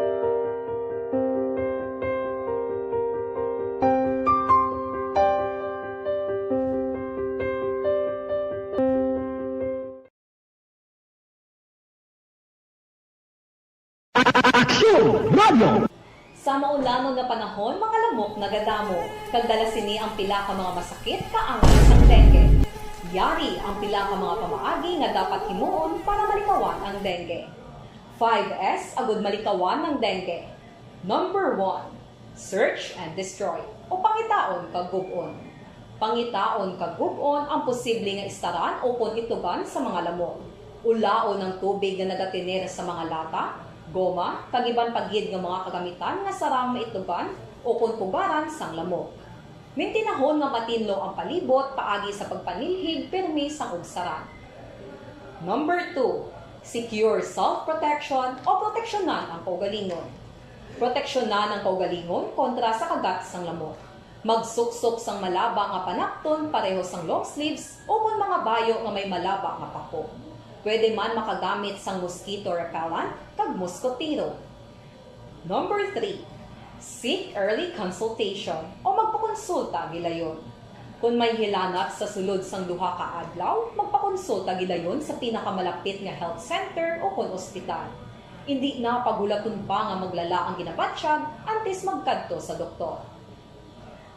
Speaker 17: Aksyon Radio!
Speaker 21: Sa maulamang nga panahon, mga lamok nagadamo. Kagdala sini ang pila ka mga masakit kaangay sang dengue. Yari ang pila ka mga pamaagi nga dapat himuon para malikawan ang dengue. 5S agud malikawan ng dengue. Number 1, search and destroy o pangitaon kag gub-on. Pangitaon kag gub-on ang posible nga istaran o kon itugan sa mga lamok. Ulaon ng tubig nga nagatiner sa mga lata, goma, kagiban pagid nga mga kagamitan nga sarang maitugan o kung pugaran sang lamok. Mintinahon nga matinlo ang palibot paagi sa pagpanilhig permi sang ugsaran. Number 2, secure self-protection o proteksyonan ang kaugalingon. Proteksyonan ang kaugalingon kontra sa kagat sang lamok. Magsuksok sang malaba nga panakton pareho sang long sleeves o kung mga bayo nga may malaba nga pako. Pwede man makagamit sang mosquito repellent kag mosquitero. Number 3, seek early consultation o magpakonsulta gilayon. Kung may hilanat sa sulod sang duha ka adlaw, magpakonsulta gilayon sa pinakamalapit nga health center o kon ospital. Hindi na pagulaton pa nga maglala ang ginabatsyag antes magkadto sa doktor.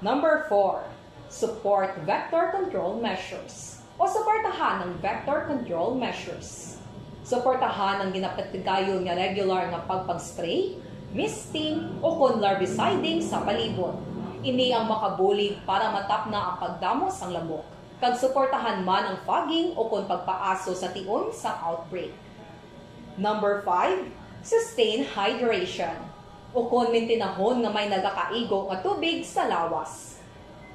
Speaker 21: Number 4, support vector control measures o suportahan ng vector control measures. Suportahan ang ginapatigayon nga regular nga pagpag-spray, misting o kon larviciding sa palibot. Ini ang makabulig para matap na ang pagdamo sang lamok. Kag suportahan man ang fogging o kon pagpaaso sa tion sa outbreak. Number 5, sustain hydration o kon mintinahon nga may nagakaigo nga tubig sa lawas.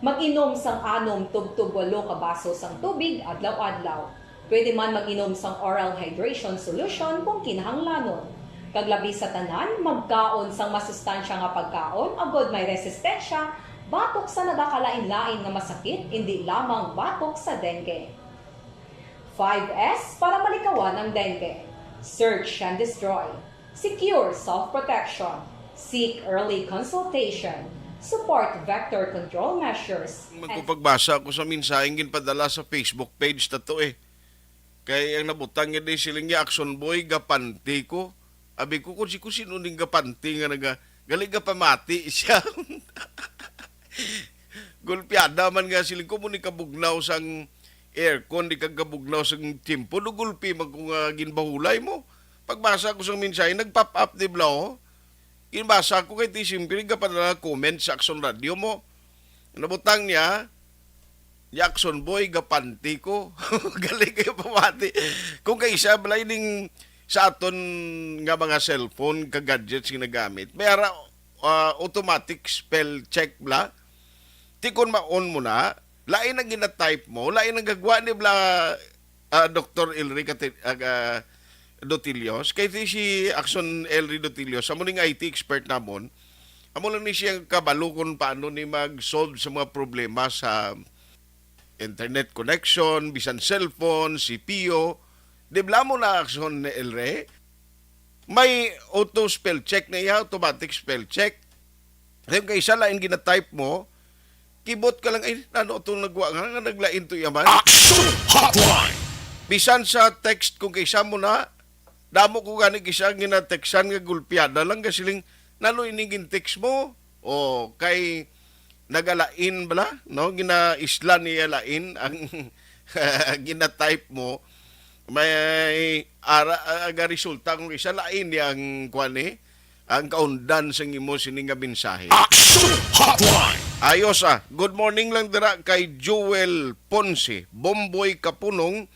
Speaker 21: Mag-inom sang 6 tub-tub 8 ka baso sang tubig adlaw-adlaw. Pwede man mag-inom sang oral hydration solution kung kinahanglanon. Kaglabi sa tanan, magkaon sang masustansya nga pagkaon, agod may resistensya, batok sa nagakalain-lain nga masakit, hindi lamang batok sa dengue. 5S para malikawan ang dengue. Search and destroy. Secure self-protection. Seek early consultation. Support vector control measures.
Speaker 3: Magpagbasa ako sa mensaheng ginpadala sa Facebook page na to eh. Kaya ang nabutang nga di siling nga Action Boy, gapanti ko. Abi ko kung sino ning gapanti nga galing nga pamati siya. Gulpiada man nga siling ko mo ni kabugnaw sang aircon, di kagabugnaw sang timpo. No gulpi mag kung ginbahulay mo. Pagbasa ko sa mensaheng, nag-pop up di bla. Inbasa ko kay Tisim Pirig pa na comment sa Action Radio mo. Nabutang niya, Jackson Boy, gapanti ko. Galing kayo pamati. Kung kay isa, balay ning sa aton nga mga cellphone, ka-gadgets yung nagamit, may automatic spell check bla. Tikon ma-on mo na, lain ang gina-type mo, lain ang gagwa ni bla Dr. Elric Dotilios, kay si Action Elri Dotilios, amo ning IT expert namon, amo lang ni siya kabalukon paano ni mag-solve sa mga problema sa internet connection, bisan cellphone, CPU. Di bla mo na Action Elri, may auto spell check na iya, automatic spell check. Kaya kaysa lain gina-type mo, keyboard ka lang, ano itong nagwa nga, naglain to yaman.
Speaker 2: Action Hotline!
Speaker 3: Bisan sa text kung kaysa mo na, damo ko gani kaysa gina-textan nga gulpiada lang kasiling, nano inigin text mo, o kay nagalain bala, no? Gina-isla niya lain ang gina-type mo, may aga resulta kung isa lain yang kuani ang kaundan sa imo sining nga mensahe.
Speaker 2: Action Hotline!
Speaker 3: Ayos Good morning lang dira kay Joel Ponce, Bomboy Kapunong,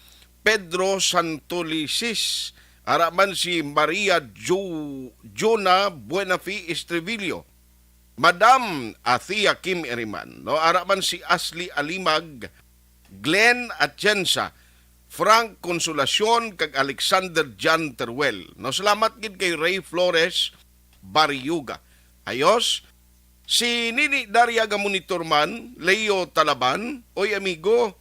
Speaker 3: Pedro Santolisis, araman si Maria Jona Buenafi Estrevillo, Madam Athia Kim Eriman, no? Araman si Ashley Alimag, Glenn Atienza, Frank Consolacion kag Alexander Jan Teruel. No, salamat gid kay Ray Flores Bariuga. Ayos. Si Nini Dariaga Monitorman, Leo Talaban, oy amigo.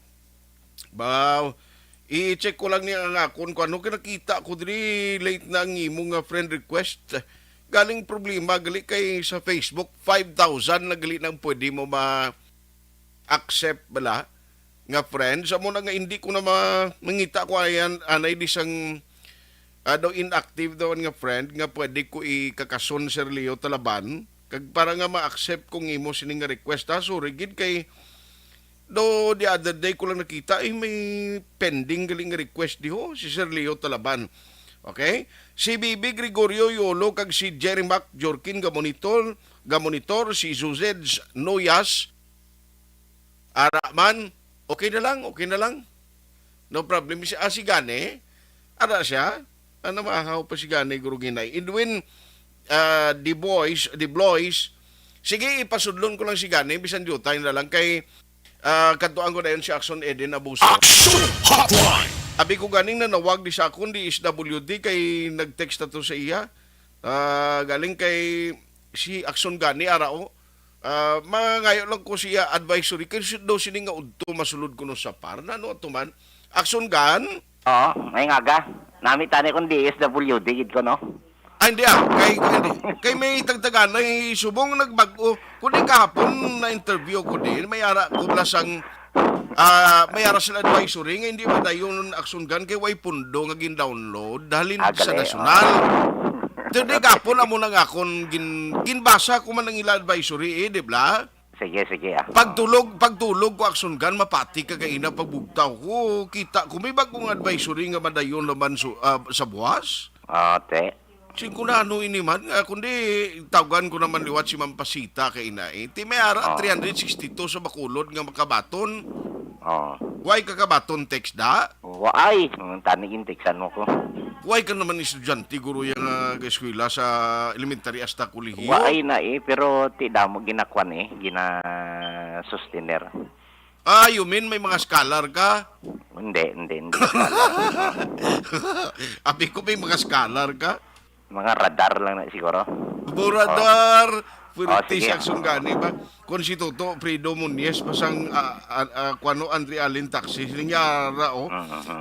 Speaker 3: I-check ko lang niya ang akon ko ano kinakita ko diri late na ang imong friend request. Galing problema gali kay sa Facebook 5,000 na gali nang pwede mo ma-accept bala nga friends. Amo na nga hindi ko na mangita ko ayan anay di sang daw inactive daw nga friend nga pwede ko ikakason Sir Leo Talaban kag para nga ma-accept kung imo sining nga request so rigid kay do the other day ko lang nakita may pending galing nga request diho si Sir Leo Talaban. Okay? Si Bibi Gregorio Yolo kag si Jerry Mac Jorkin gamonitor si Zuzed Noyas Araman okay na lang no problem si Gane ara siya ano maahaw pa si Gane guru ginay Edwin the Blois sige ipasudlon ko lang si Gane bisan jutay na lang kay katuan ko na yun si Axon Eden Abuso.
Speaker 2: Action Hotline!
Speaker 3: Abi ko ganing na nawag di sa akon di SWD kay nag-text na to sa iya galing kay si Axon Gani arao mangayo lang ko siya advisory kasi daw sining nga udto masulod ko no sa par na no atuman Axon Gan
Speaker 1: may ngaga nami tani kon DSWD gid ko no
Speaker 3: hindi kay may tagtagan na subong nagbag-o kundi kahapon na interview ko din may ara ko lasang may ara sila advisory nga hindi ba dayon Axon Gan kay way pundo nga gin-download dalhin sa nasyonal. Today kapon amo nang akon ginbasa ko man ang ila advisory di ba?
Speaker 1: Sige.
Speaker 3: Pagtulog ko Axon Gan mapati ka kay ina pagbugtaw ko kita ko may bagong advisory nga madayon naman sa buwas.
Speaker 1: Te.
Speaker 3: Singko na ano ini man kundi tawagan ko naman liwat si Mampasita kay ina ti may ara 362 sa Bacolod nga makabaton. Why kakabaton text da?
Speaker 1: Why? Tanigin textan mo ko.
Speaker 3: Why ka naman estudyante guro yung eskwela sa elementary hasta kolehiyo?
Speaker 1: Why na pero ti damo ginakwan sustainer.
Speaker 3: You mean may mga scholar ka?
Speaker 1: Hindi.
Speaker 3: Abi ko may mga scholar ka?
Speaker 1: Mga radar lang na siguro.
Speaker 3: Radar! Pwede si Axon Gani ba? Kung si Toto Fredo Munies pasang kuano Andre Allen Taxi niya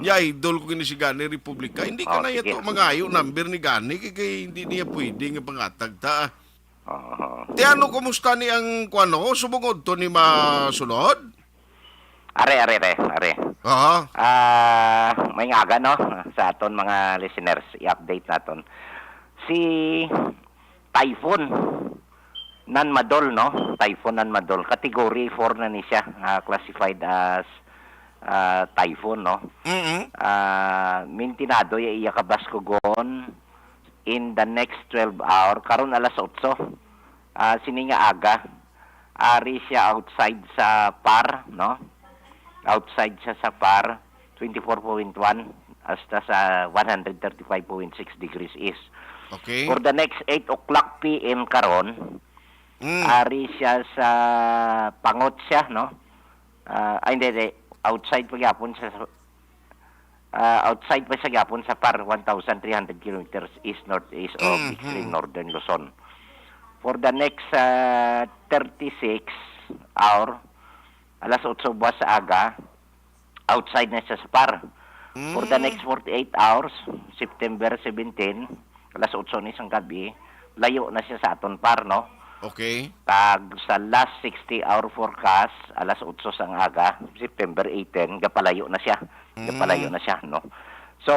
Speaker 3: niya idol ko ni si Gani Republika hindi ka na yato mangayo number ni Gani kay hindi niya pwede nga pangatag ta. Ti ano kumusta ni ang kuano subungod to ni masulod?
Speaker 1: Are. May ngaga no sa aton mga listeners i-update naton. Si Typhoon Nanmadol no Typhoon Nanmadol category 4 na ni siya classified as typhoon no mintinado iya kabas ko gon in the next 12 hour karon alas 8 sini nga aga ari siya outside sa par no outside siya sa par 24.1 hasta sa 135.6 degrees east.
Speaker 3: Okay.
Speaker 1: For the next 8 o'clock PM karon, ari siya sa pangot siya, no? Hindi, outside pa gyapon siya outside pa siya gyapon sa par 1,300 kilometers east-northeast of extreme northern Luzon. For the next 36 hour, alas 8 buwas sa aga, outside na siya sa par. For the next 48 hours, September 17, alas 8 ni isang gabi, layo na siya sa aton par, no?
Speaker 3: Okay.
Speaker 1: Tag sa last 60-hour forecast, alas 8 sang aga, September 18, gapalayo na siya. Gapalayo na siya, no? So,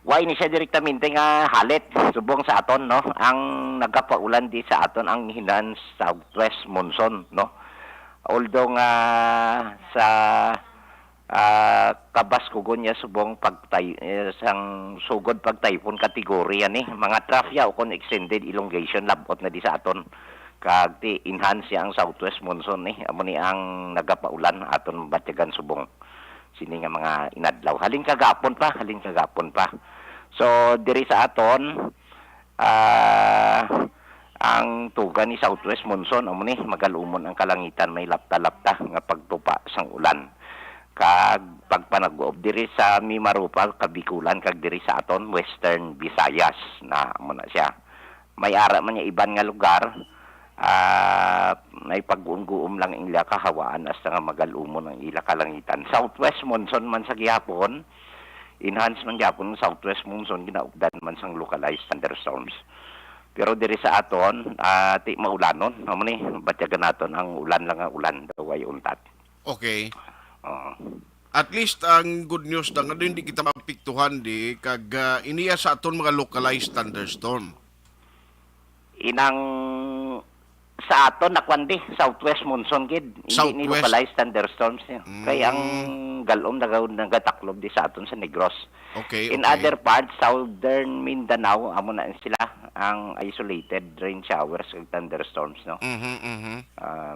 Speaker 1: why ni siya direktamente nga halit subong sa aton, no? Ang nagapaulan di sa aton ang hinan southwest monsoon, no? Although nga sa kabaskugon niya subong sang sugod pag typhoon kategorya ni mga trafya o kon extended elongation labot na di sa aton kag ti enhance siya ang southwest monsoon ni amo ni ang nagapaulan aton batyagan subong sini nga mga inadlaw halin kagapon pa so diri sa aton ang tugan ni southwest monsoon amo ni magalumon ang kalangitan may lapta-lapta nga pagtupa sang ulan kag pagpanag-uob diri sa Mimarupa, Kabikulan, kag diri sa aton Western Visayas na muna siya. May ara man niya iban nga lugar, may pag-uum lang ang ila kahawaan hasta nga magalumon ang ila kalangitan. Southwest monsoon man sa gihapon, enhance man gihapon southwest monsoon ginaugdan man sang localized thunderstorms. Pero diri sa aton, ti maulanon, amo ni batyagan naton ang ulan lang ang ulan daw ay untat.
Speaker 3: Okay. At least ang good news na nga hindi kita mapiktuhan di kag iniya sa aton mga localized thunderstorm.
Speaker 1: Inang sa aton nakwandi southwest monsoon gid hindi ni localized thunderstorms niya. Kaya ang galom nagataklob di sa aton sa Negros.
Speaker 3: Okay.
Speaker 1: In other parts southern Mindanao amo na sila ang isolated rain showers ug thunderstorms, no?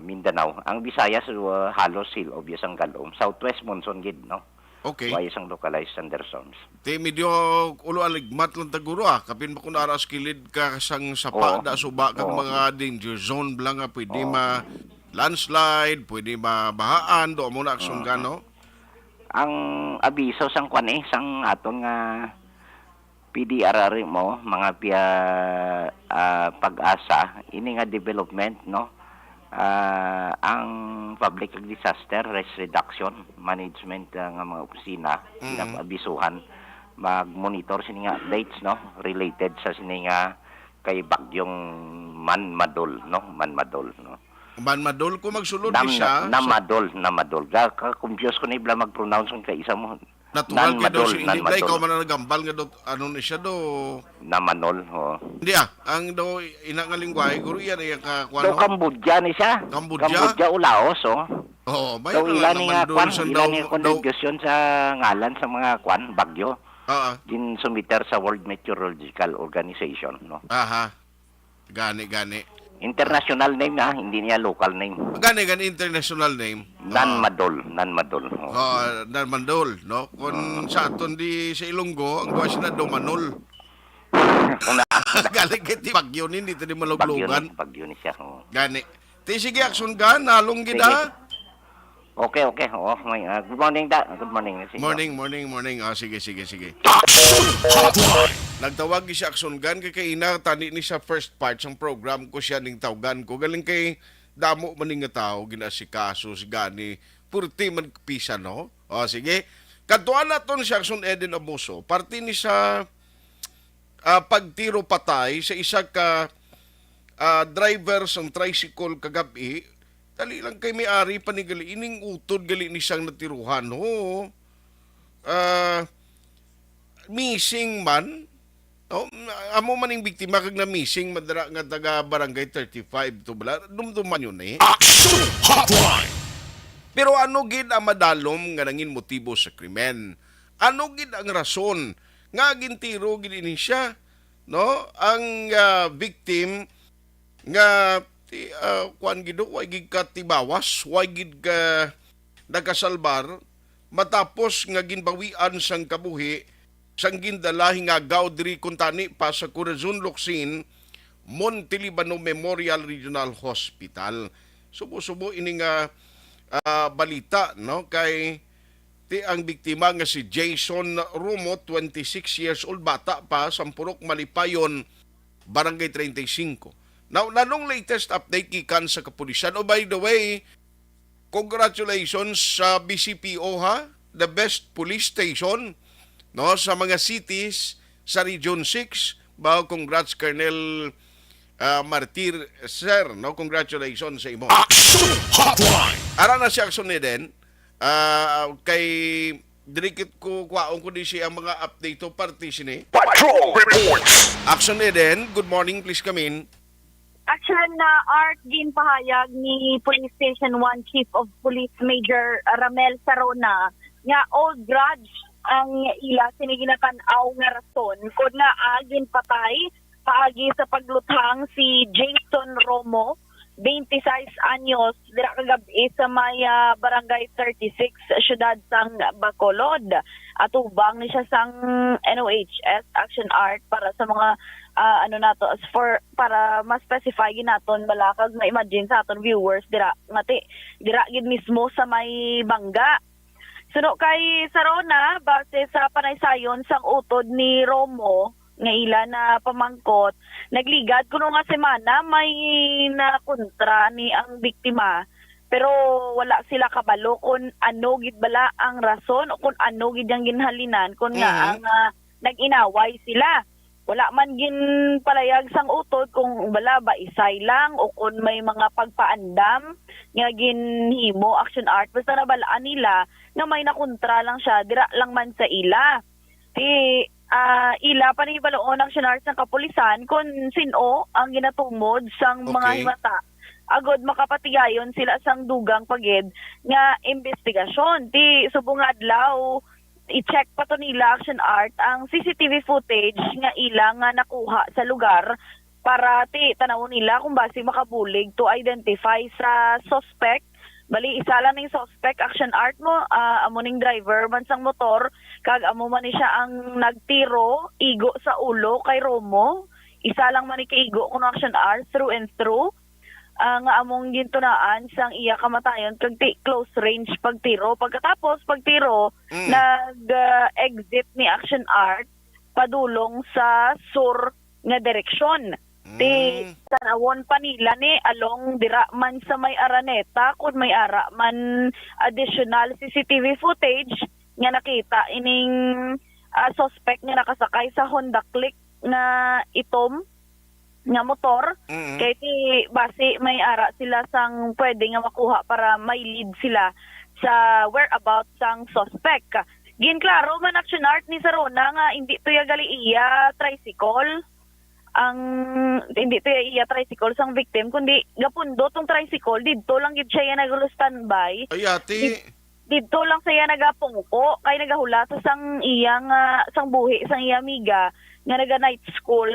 Speaker 1: Mindanao ang Visayas halos hill obvious ang galom southwest monsoon gid, no?
Speaker 3: Okay.
Speaker 1: Why isang localized thunderstorms.
Speaker 3: Te medyo ulo aligmat lang taguro kapin ba kun aras kilid ka sang sapa da suba kag mga danger zone blang nga pwede ma landslide, pwede mabahaan do mo na aksyon ka, no?
Speaker 1: Ang abiso sang kwan sang aton nga PDRR mo mga pag-asa ini nga development, no? Ang public disaster risk reduction management nga mga opisina abisuhan mag-monitor sini nga updates, no, related sa sini nga kay bagyong Manmadol, no? Manmadol, no?
Speaker 3: Manmadol ko magsulod di siya.
Speaker 1: Namadol. Ka-confuse ko na ibla mag-pronounce kung kaisa mo.
Speaker 3: Natural ka daw si hindi play, ikaw man na nagambal nga daw, ano na siya daw.
Speaker 1: Namanol,
Speaker 3: Hindi ang daw inangalingwahe, guro yan ay kakuan.
Speaker 1: Daw Cambodia ni siya. Cambodia o Laos,
Speaker 3: Oo,
Speaker 1: may ilan nga kwan, ilan nga contribution sa ngalan sa mga kwan, bagyo. Din sumiter sa World Meteorological Organization, no?
Speaker 3: Aha. Gani.
Speaker 1: International name na, hindi niya local name.
Speaker 3: Gani international name.
Speaker 1: Nanmadol.
Speaker 3: Nanmadol, no? Kung sa aton di sa Ilonggo, ang gawa siya na Domanol. Galing kiti bagyo ni, dito di maluglugan.
Speaker 1: Bagyo ni siya.
Speaker 3: Gani. Sige, aksyon ka, nalong gida.
Speaker 1: Okay. Good morning, Good morning.
Speaker 3: Morning. Sige. Nagtawag siya aksyon gan kay ina tani ni sa first part ng program ko siya ning tawgan ko galing kay damo maning nga tao ginasikaso gani purti man pisa, no? Sige. Kadtuan naton siya aksyon Eden Abuso. Parte ni sa pagtiro patay sa isa ka driver sang tricycle kagabi. Dali lang kay may-ari panigali ining utod gali ni siyang natiruhan, no? Missing man, no? Amo maning biktima kag na missing madara nga taga barangay 35 to bala dumduman yun
Speaker 2: Action Hotline.
Speaker 3: Pero ano gid ang madalom nga nangin motibo sa krimen? Ano gid ang rason nga gintiro gid ini siya, no? Ang victim nga kuan gido way gid ka tibawas, way gid ka nagasalbar matapos nga ginbawian sang kabuhi sang gindala hingagaw diri kuntani pa sa Corazon Locsin Montelibano Memorial Regional Hospital. Subo-subo ini nga balita, no, kay ang biktima nga si Jason Rumo, 26 years old, bata pa, Sampurok, Malipayon, Barangay 35. Now, nanong latest update gikan sa kapulisan? Oh, by the way, congratulations sa BCPO, ha? The best police station, no, sa mga cities sa Region 6. Congrats Colonel Martir, sir, no? Congratulations sa imo.
Speaker 2: Action Hotline!
Speaker 3: Ara na si Action ni Den, kay dirikit ko kwaon ko di siya ang mga update to party sini.
Speaker 2: Patrol Reports!
Speaker 3: Action ni Den, good morning, please come in.
Speaker 5: Action na Art Gin pahayag ni Police Station 1 Chief of Police Major Ramel Sarona nga old grudge ang ila siniginatan-aw nga rason kung nga agin patay paagi sa pagluthang si Jason Romo, 26 anyos, dira kagabi sa may barangay 36, syudad sang Bacolod. Atubang ni siya sang NOHS Action Art para sa mga as for para ma-specify naton balakag na imagine sa aton viewers dira gid mismo sa may bangga. Suno kay Sarona base sa panaysayon sang utod ni Romo nga ila na pamangkot, nagligad kuno nga semana may nakontra ni ang biktima pero wala sila kabalo kung ano gid bala ang rason o kung ano gid ang ginhalinan kung nga ang nag-inaway sila. Wala man gin palayag sang utod kung bala ba isay lang o kung may mga pagpaandam nga ginhimo Action Art, basta nabalaan nila nga may nakontra lang siya dira lang man sa ila. Ila panibaloon ang Action Art ng kapulisan kung sino ang ginatumod sang mga himata. Agod makapatigayon sila sang dugang pagid nga investigasyon. Ti subong adlaw i-check pa to nila Action Art ang CCTV footage nga ila nga nakuha sa lugar para tanawon nila kung base makabulig to identify sa suspect. Bali isa lang ning suspect Action Art mo, amo ning driver man sang motor kag amo man ni siya ang nagtiro igo sa ulo kay Romo. Isa lang man ni kaigo kuno Action Art through and through. Nga among gintunaan sang iya kamatayon kag close range pagtiro. Pagkatapos pagtiro nag-exit ni Action Art padulong sa sur nga direksyon. Tanawon pa nila ni along dira man sa may Araneta kung may ara man additional CCTV footage nga nakita ining suspect nga nakasakay sa Honda Click na itom nga motor. Kaya base may ara sila sang pwede nga makuha para may lead sila sa whereabouts sang suspect. Ginklaro man Action Art ni Sarona nga hindi to gali iya tricycle tricycle sang victim kundi gapundo tong tricycle didto lang gid siya nag-standby.
Speaker 3: Ay ati
Speaker 5: didto lang siya nagapungko kay nagahula sa sang iyang sang buhi sang iya amiga nga naga night school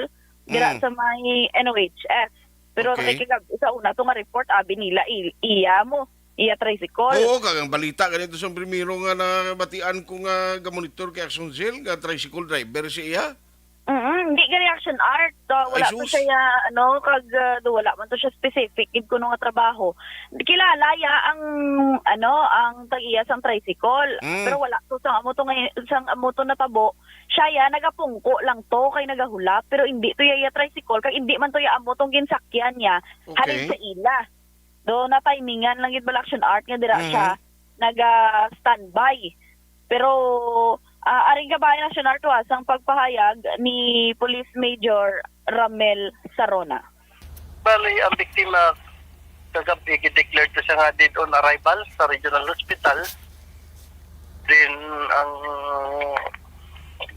Speaker 5: dira sa may NOHS. Pero sa una to nga report abi nila iya tricycle.
Speaker 3: Oo, kagang balita ganito sa primero nga nabatian ko nga gamonitor kay Action Zil nga tricycle driver siya.
Speaker 5: Hindi gani Action Art. Wala pa siya, wala man to siya specific. Gid ko nga trabaho. Kilala ya ang tag-iya sang tricycle. Pero wala to sang amo to natabo. Siya ya nagapungko lang to kay nagahula. Pero hindi to ya tricycle. Kag hindi man to ya amo tong ginsakyan niya. Halin sa ila. Do na timingan lang gid bala Action Art nga dira siya naga-standby. Pero aring kabayan Action Art ang pagpahayag ni Police Major Ramel Sarona.
Speaker 22: Bali, ang biktima kagabi declared to siya nga dead on arrival sa regional hospital. Then, ang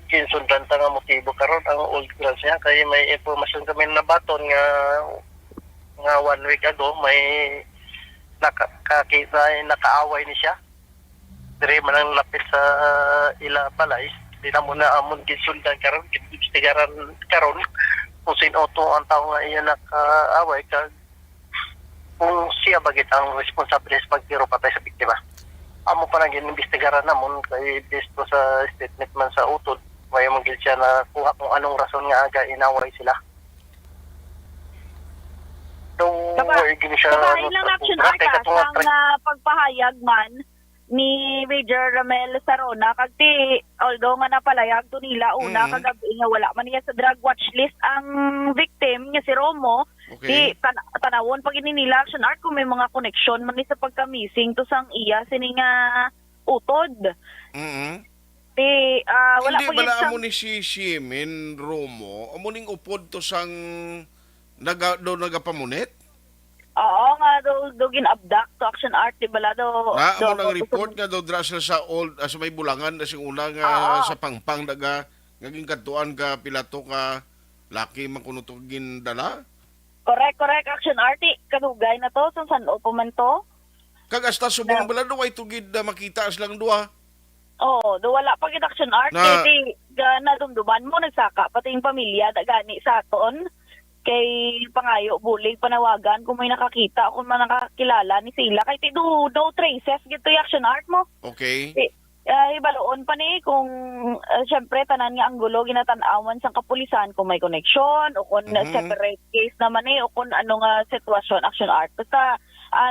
Speaker 22: kinsundan nga motibo karon ang old grudge niya. Kaya may informasyon kami na baton nga 1 week ago may nakaaway ni siya. Dire man ang lapit sa ila balay, di na muna amon gisuldan karon, gistigaran karon kung sino to ang tao nga iya nakaaway kag kung siya bagit ang responsable sa pagtiro patay sa biktima. Amo pa nang inimbestigaran namon kay based sa statement man sa utod, may manggil siya na kuha kung anong rason nga aga inaway sila. So,
Speaker 5: kabahin lang Action Art ang pagpahayag man ni Major Ramel Sarona kagti although nga napalayag to nila una kagabi nga wala man niya sa drug watch list ang victim nga si Romo. Di tanawon pag nila Action Art kung may mga connection man ni sa pagka-missing to sang iya sini nga utod. wala
Speaker 3: Hindi
Speaker 5: pa
Speaker 3: bala
Speaker 5: gyud
Speaker 3: amo ni si Shimin Romo, amo ning upod to sang nagapamunit?
Speaker 5: Oo nga do gin-abduct to action art di bala do.
Speaker 3: Na amo nang report nga do dra sila sa old sa may bulangan na sing una nga sa pangpang daga ngaging kadtuan ka pilato ka laki man kuno to gindala.
Speaker 5: Correct action art kadugay na to sa San Opo man to.
Speaker 3: Kag hasta subong bala do ay tugid na makita silang duha.
Speaker 5: Oo, do wala pa gid action art kay nadumduman mo nagsaka pati yung pamilya da gani sa aton. Kay pangayo bulig panawagan kung may nakakita kung man nakakilala ni sila kay no traces gito yung action art mo.
Speaker 3: Okay.
Speaker 5: Ibaloon pa ni kung syempre tanan nga ang gulo ginatan-awan sa kapulisan kung may connection o kung separate case naman o kung ano nga sitwasyon action art. Basta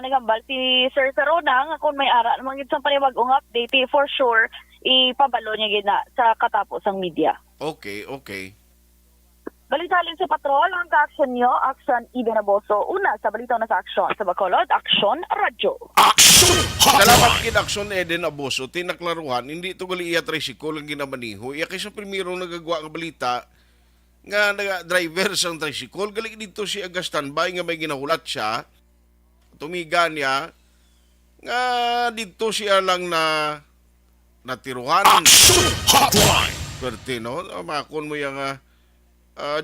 Speaker 5: nagambal si Sir Sarona nga kung may ara namang gid sa panibag-ong update for sure ipabalo niya gid na sa katapos ang media.
Speaker 3: Okay.
Speaker 5: Balitalin sa patrol, ang ka-action nyo, Action Ibe Naboso. Una sa balitaw na sa action. Sa Bacolod, Action Radyo.
Speaker 3: Salamat kin Action Eden Aboso, tinaklaruhan, hindi ito gali iya tricycle ang ginamaniho. Iya kaysa primero nagagawa ang balita nga driver sang tricycle, gali dito si aga standby nga may ginahulat siya. Tumiga niya nga dito siya lang na natiruhan.
Speaker 2: Action Hotline!
Speaker 3: Pwerte, no? Makon mo yung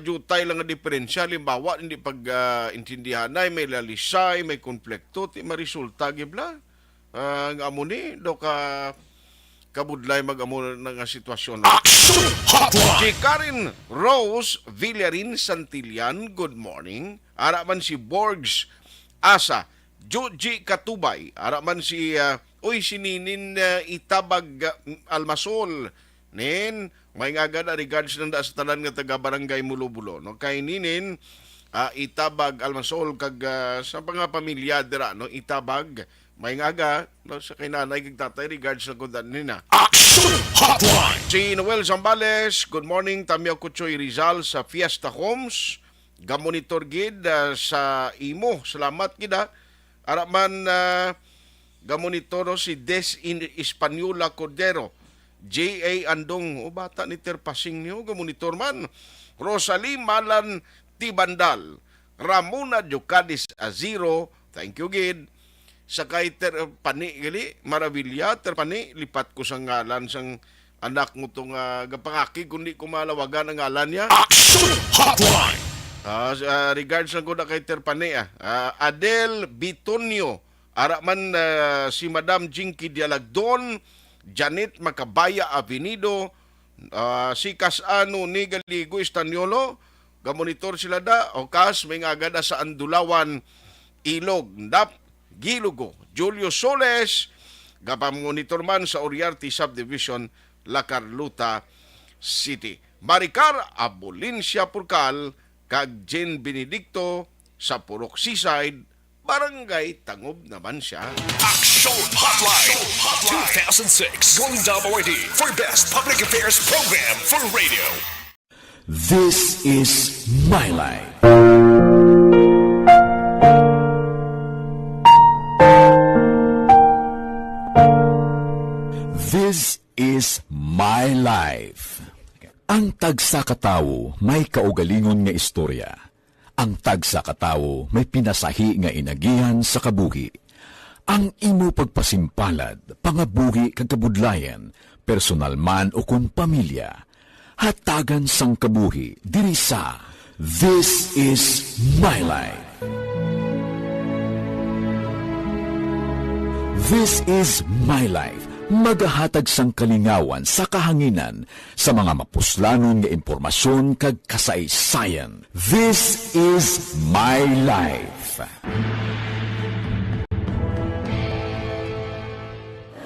Speaker 3: jutay lang ang diferensya. Limbawa, hindi pag-intindihan na, may lalisay, may konflikto, marisulta, gibla. Ang amo ni, do ka kabudlay mag-amo ng sitwasyon.
Speaker 2: Action Hotline!
Speaker 3: Si Karen Rose Villarin Santillan, good morning. Araman si Borgs Asa, Joji Katubay. Araman si, si Ninin Itabag Almasol. Nin, may nga na regards ng daas talan nga taga barangay Mulubulo. No? Kay Ninin, Itabag Almasol, kag sa mga pamilya dira, no? Itabag, may nga no? Sa kay nanay, kag tatay, regards na kundan nina.
Speaker 2: Action Hotline!
Speaker 3: Si Noel Zambales, good morning, Tamyaw Kuchoy Rizal sa Fiesta Homes, gamonitor gid sa imo, salamat gid Araman, gamonitor si Des in Española Cordero, J.A. Andong, bata ni Terpasing niyo, gamonitor man. Rosalie Malan Tibandal, Ramona Jocadis Aziro, thank you gid. Sakay Terpani, gali, Maravilla, Terpani, lipat ko sa ngalan sang anak mo itong gapangaki, kundi kumalawagan ang ngalan niya.
Speaker 2: Action Hotline!
Speaker 3: Regards lang ko na kay Terpani, Adel Bitonio, araman si Madam Jinky Dialagdon, Janet Macabaya Avenido, si Kasano ni Galigo Estanyolo, gamonitor sila o kas may agad sa Andulawan, Ilog, Nap, Gilugo, Julio Soles, gapamonitor man sa Oriarte Subdivision, La Carlota City. Maricar Abolincia Purcal, kag Jen Benedicto sa Purok Seaside, Barangay Tangob naman siya.
Speaker 2: Action Hotline 2006 Golden Dome Awardee for Best Public Affairs Program for Radio.
Speaker 4: This is My Life. This is My Life. Ang tagsa katawo may kaugalingon nga istorya. Ang tagsa katawo may pinasahi nga inagihan sa kabuhi. Ang imo pagpasimpalad, pangabuhi kag kabudlayan, personal man o kun pamilya, hatagan sang kabuhi diri sa This is My Life. This is My Life. Magahatag sang kalingawan sa kahanginan sa mga mapuslanon nga impormasyon kag kasaysayan. This is My Life.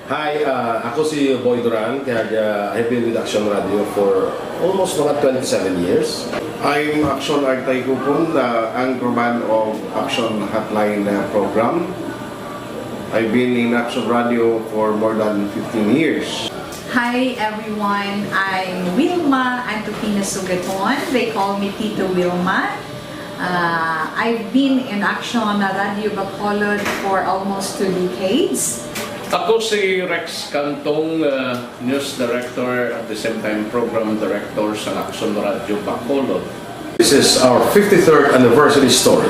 Speaker 6: Hi, ako si Boy Duran, kaya I've been with Action Radio for almost mga 27 years.
Speaker 3: I'm Action Artay Kupon, the anchorman of Action Hotline program. I've been in Action Radio for more than 15 years.
Speaker 7: Hi everyone, I'm Wilma Antopina Sugaton. They call me Tito Wilma. I've been in Action Radio Bacolod for almost 2 decades.
Speaker 6: Ako si Rex Cantong, News Director at the same time Program Director sa Action Radio Bacolod. This is our 53rd anniversary story.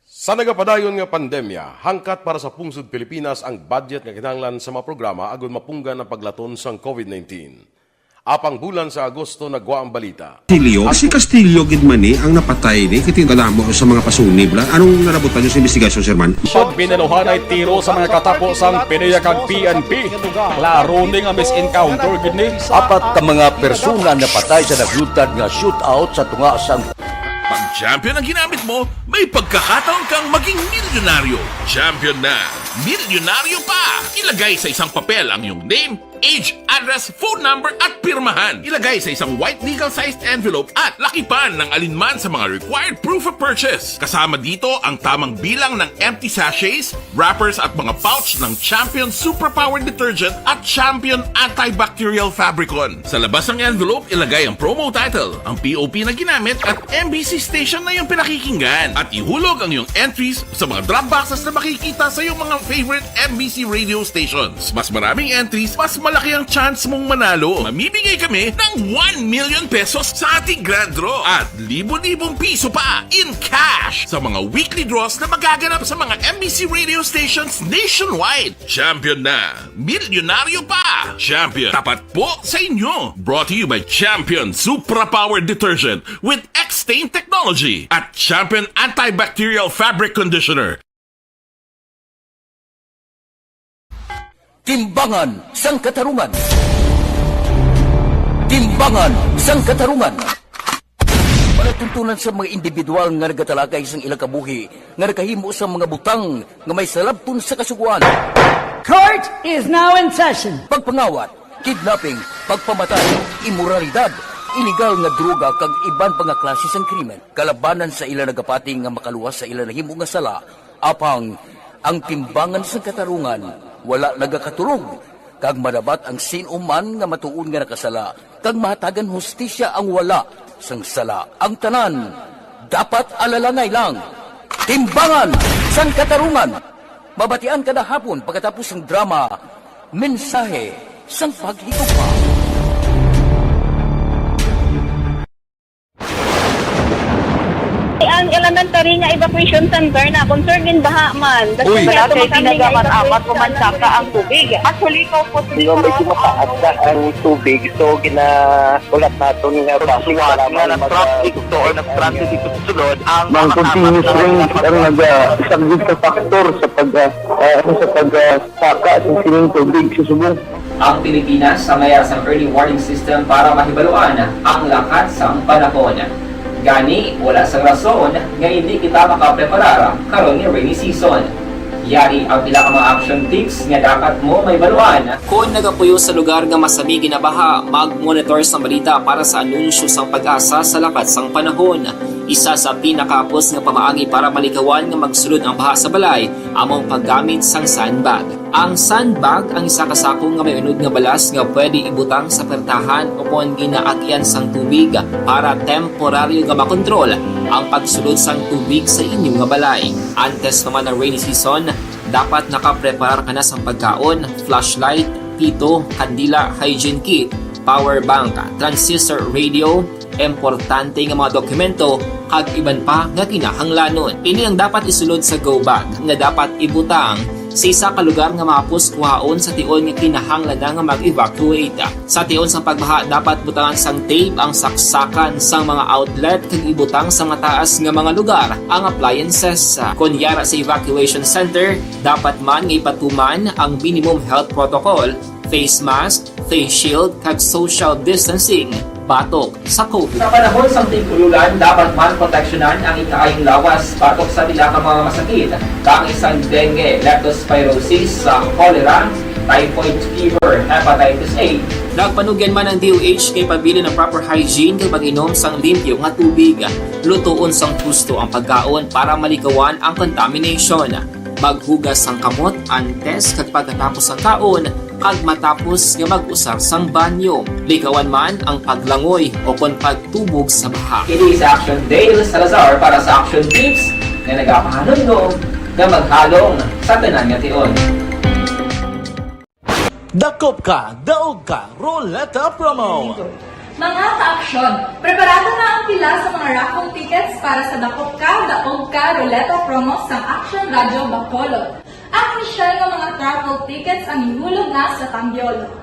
Speaker 8: Sa nagapadayon nga pandemya, hangkat para sa pungsod Pilipinas ang budget nga kinahanglan sa mga programa agud mapunggan ang paglaton sang COVID-19. Apang bulan sa Agosto nagwa ang balita.
Speaker 10: Si Castillo gidmani ang napatay ni kiti kadamo sa mga pasunib. Anong narabutan niyo sa investigasyon, Sir Man?
Speaker 11: Siyod binaluhan ay tiro sa mga katapusang PIDEA kag PNP. Klaro ning ang misencounter gid ni.
Speaker 12: Apat ka mga persona napatay sa naglutad nga shootout sa tunga sang
Speaker 9: Pag champion ang ginamit mo, may pagkakataon kang maging milyonaryo. Champion na, milyonaryo pa! Ilagay sa isang papel ang iyong name, age, address, phone number at pirmahan. Ilagay sa isang white legal-sized envelope at lakipan ng alinman sa mga required proof of purchase. Kasama dito ang tamang bilang ng empty sachets, wrappers at mga pouch ng Champion Superpower Detergent at Champion Antibacterial Fabricon. Sa labas ng envelope, ilagay ang promo title, ang POP na ginamit at MBC station na yung pinakikinggan. At ihulog ang iyong entries sa mga drop boxes na makikita sa iyong mga favorite MBC radio stations. Mas maraming entries, mas malaki ang chance mong manalo. Mamibigay kami ng 1 million pesos sa ating grand draw at libo-libong piso pa in cash sa mga weekly draws na magaganap sa mga MBC radio stations nationwide. Champion na, milyonaryo pa! Champion, tapat po sa inyo. Brought to you by Champion Superpower Detergent with X-Stain Technology at Champion Antibacterial Fabric Conditioner.
Speaker 12: Timbangan sang katarungan. Timbangan sang katarungan. Panatuntunan sa mga individual nga nagatalakay sang ilang kabuhi nga nakahimo sa mga butang nga may salabton sa kasuguan.
Speaker 17: Court is now in session.
Speaker 12: Pagpangawat, kidnapping, pagpamatay, immoralidad, illegal nga droga kag iban pa nga klase sang krimen. Kalabanan sa ilang nagapati nga makaluwas sa ilang nahimo nga sala. Apang ang timbangan sang katarungan wala nagakaturog, kag madabat ang sinuman nga matuon nga nakasala, kag mahatagan hustisya ang wala sang sala. Ang tanan, dapat alalangay lang. Timbangan sang katarungan. Mabatian kada hapon pagkatapos ng drama, mensahe sang paghigugma.
Speaker 5: Ang elementary nga evacuation center na concern din baha man.
Speaker 23: Uy, kay pinagamat-amat kumansaka ang tubig. Actually, ko po
Speaker 22: Medyo mataas na ang tubig. So, ulat natin nga basuhan nga ng traffic to or nag-traffic dito sa sulod. Ang continuous rain ang nag-isang sa factor sa pagsaka sa sining tubig sa subong.
Speaker 24: Ang Pilipinas sa mayroon sa early warning system para mahibaluan ang lakas ng panahon. Gani, wala sa rason nga hindi kita makapreparar karon ni rainy season. Yari ang pila ka mga action tips nga dapat mo may baluan.
Speaker 25: Kung nagapuyo sa lugar nga masabi ginabaha, mag-monitor sa balita para sa anunsyo sang pag-asa sa lakat sang panahon. Isa sa pinakapos nga pamaagi para malikawan nga magsulod ang baha sa balay, among paggamit sang sandbag. Ang sandbag ang isa ka sako nga may unod nga balas nga pwede ibutang sa pertahan upon ginaagyan sang tubig para temporaryo nga makontrol ang pagsulod sang tubig sa inyong nga balay. Antes naman ng rainy season, dapat nakapreparar ka na sang pagkaon, flashlight, pito, kandila, hygiene kit, power bank, transistor radio, importante nga mga dokumento kag iban pa nga kinahanglanon. Ini ang dapat isulod sa go bag nga dapat ibutang sa isa ka lugar nga mapus kuhaon sa tion nga kinahanglan na nga mag-evacuate. Sa tion sa pagbaha dapat butangan sang tape ang saksakan sang mga outlet kag ibutang sa mataas nga mga lugar ang appliances. Kunyara sa evacuation center, dapat man nga ipatuman ang minimum health protocol, face mask, face shield kag social distancing batok sa COVID.
Speaker 24: Sa panahon sa tig-ululan, dapat man proteksyonan ang ikaayong lawas batok sa pila ka mga masakit. Kang isang dengue, leptospirosis, cholera, typhoid fever, hepatitis A.
Speaker 25: Nagpanugyan man ang DOH kay pabili ng proper hygiene kay pag-inom sang limpyo nga tubig. Lutuon sang gusto ang pagkaon para malikawan ang contamination. Maghugas sang kamot antes kag pagkatapos ang kaon kag matapos nga mag-usar sang banyo. Likawan man ang paglangoy o kon pagtubog sa baha.
Speaker 24: Kini sa Action Dale Salazar para sa Action Tips na nagapahanundong nga maghalong sa tanan nga tion.
Speaker 13: Dakop ka, daog ka, Roleta Promo.
Speaker 21: Mga ka-aksyon, preparado na ang pila sa mga raffle tickets para sa Dakop Ka, Daog Ka, Roleta Promo sa Action Radio Bacolod. Ang inisyal ng mga raffle tickets ang ihulog na sa Tambiol.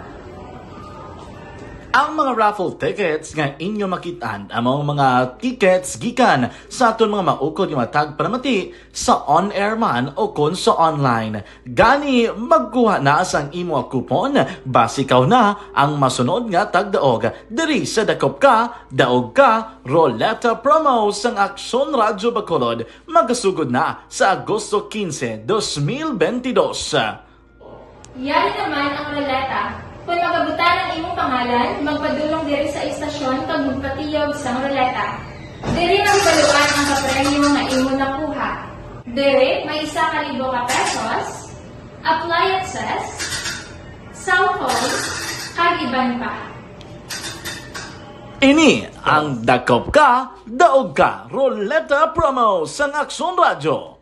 Speaker 13: Ang mga raffle tickets nga inyo makitaan among mga tickets gikan sa aton mga maukod nga matag palamati sa on-air man o kon sa online. Gani magkuha na sang imo coupon base ikaw na ang masunod nga tagdaog diri sa Dakop Ka, Daog Ka, Roleta Promo sang Aksyon Radio Bacolod magasugod na sa Agosto 15, 2022.
Speaker 21: Yari naman ang roleta. Kung magabutan ang imong pangalan, magpadulong diri sa istasyon kag magpatiyog sa roleta. Diri ang baluan ang kapremyo nga imo nakuha. Diri may 1,000 ka pesos, appliances, cellphone, kag iban pa.
Speaker 13: Ini ang Dakop Ka, Daog Ka, Roleta Promo sang Aksyon Radio.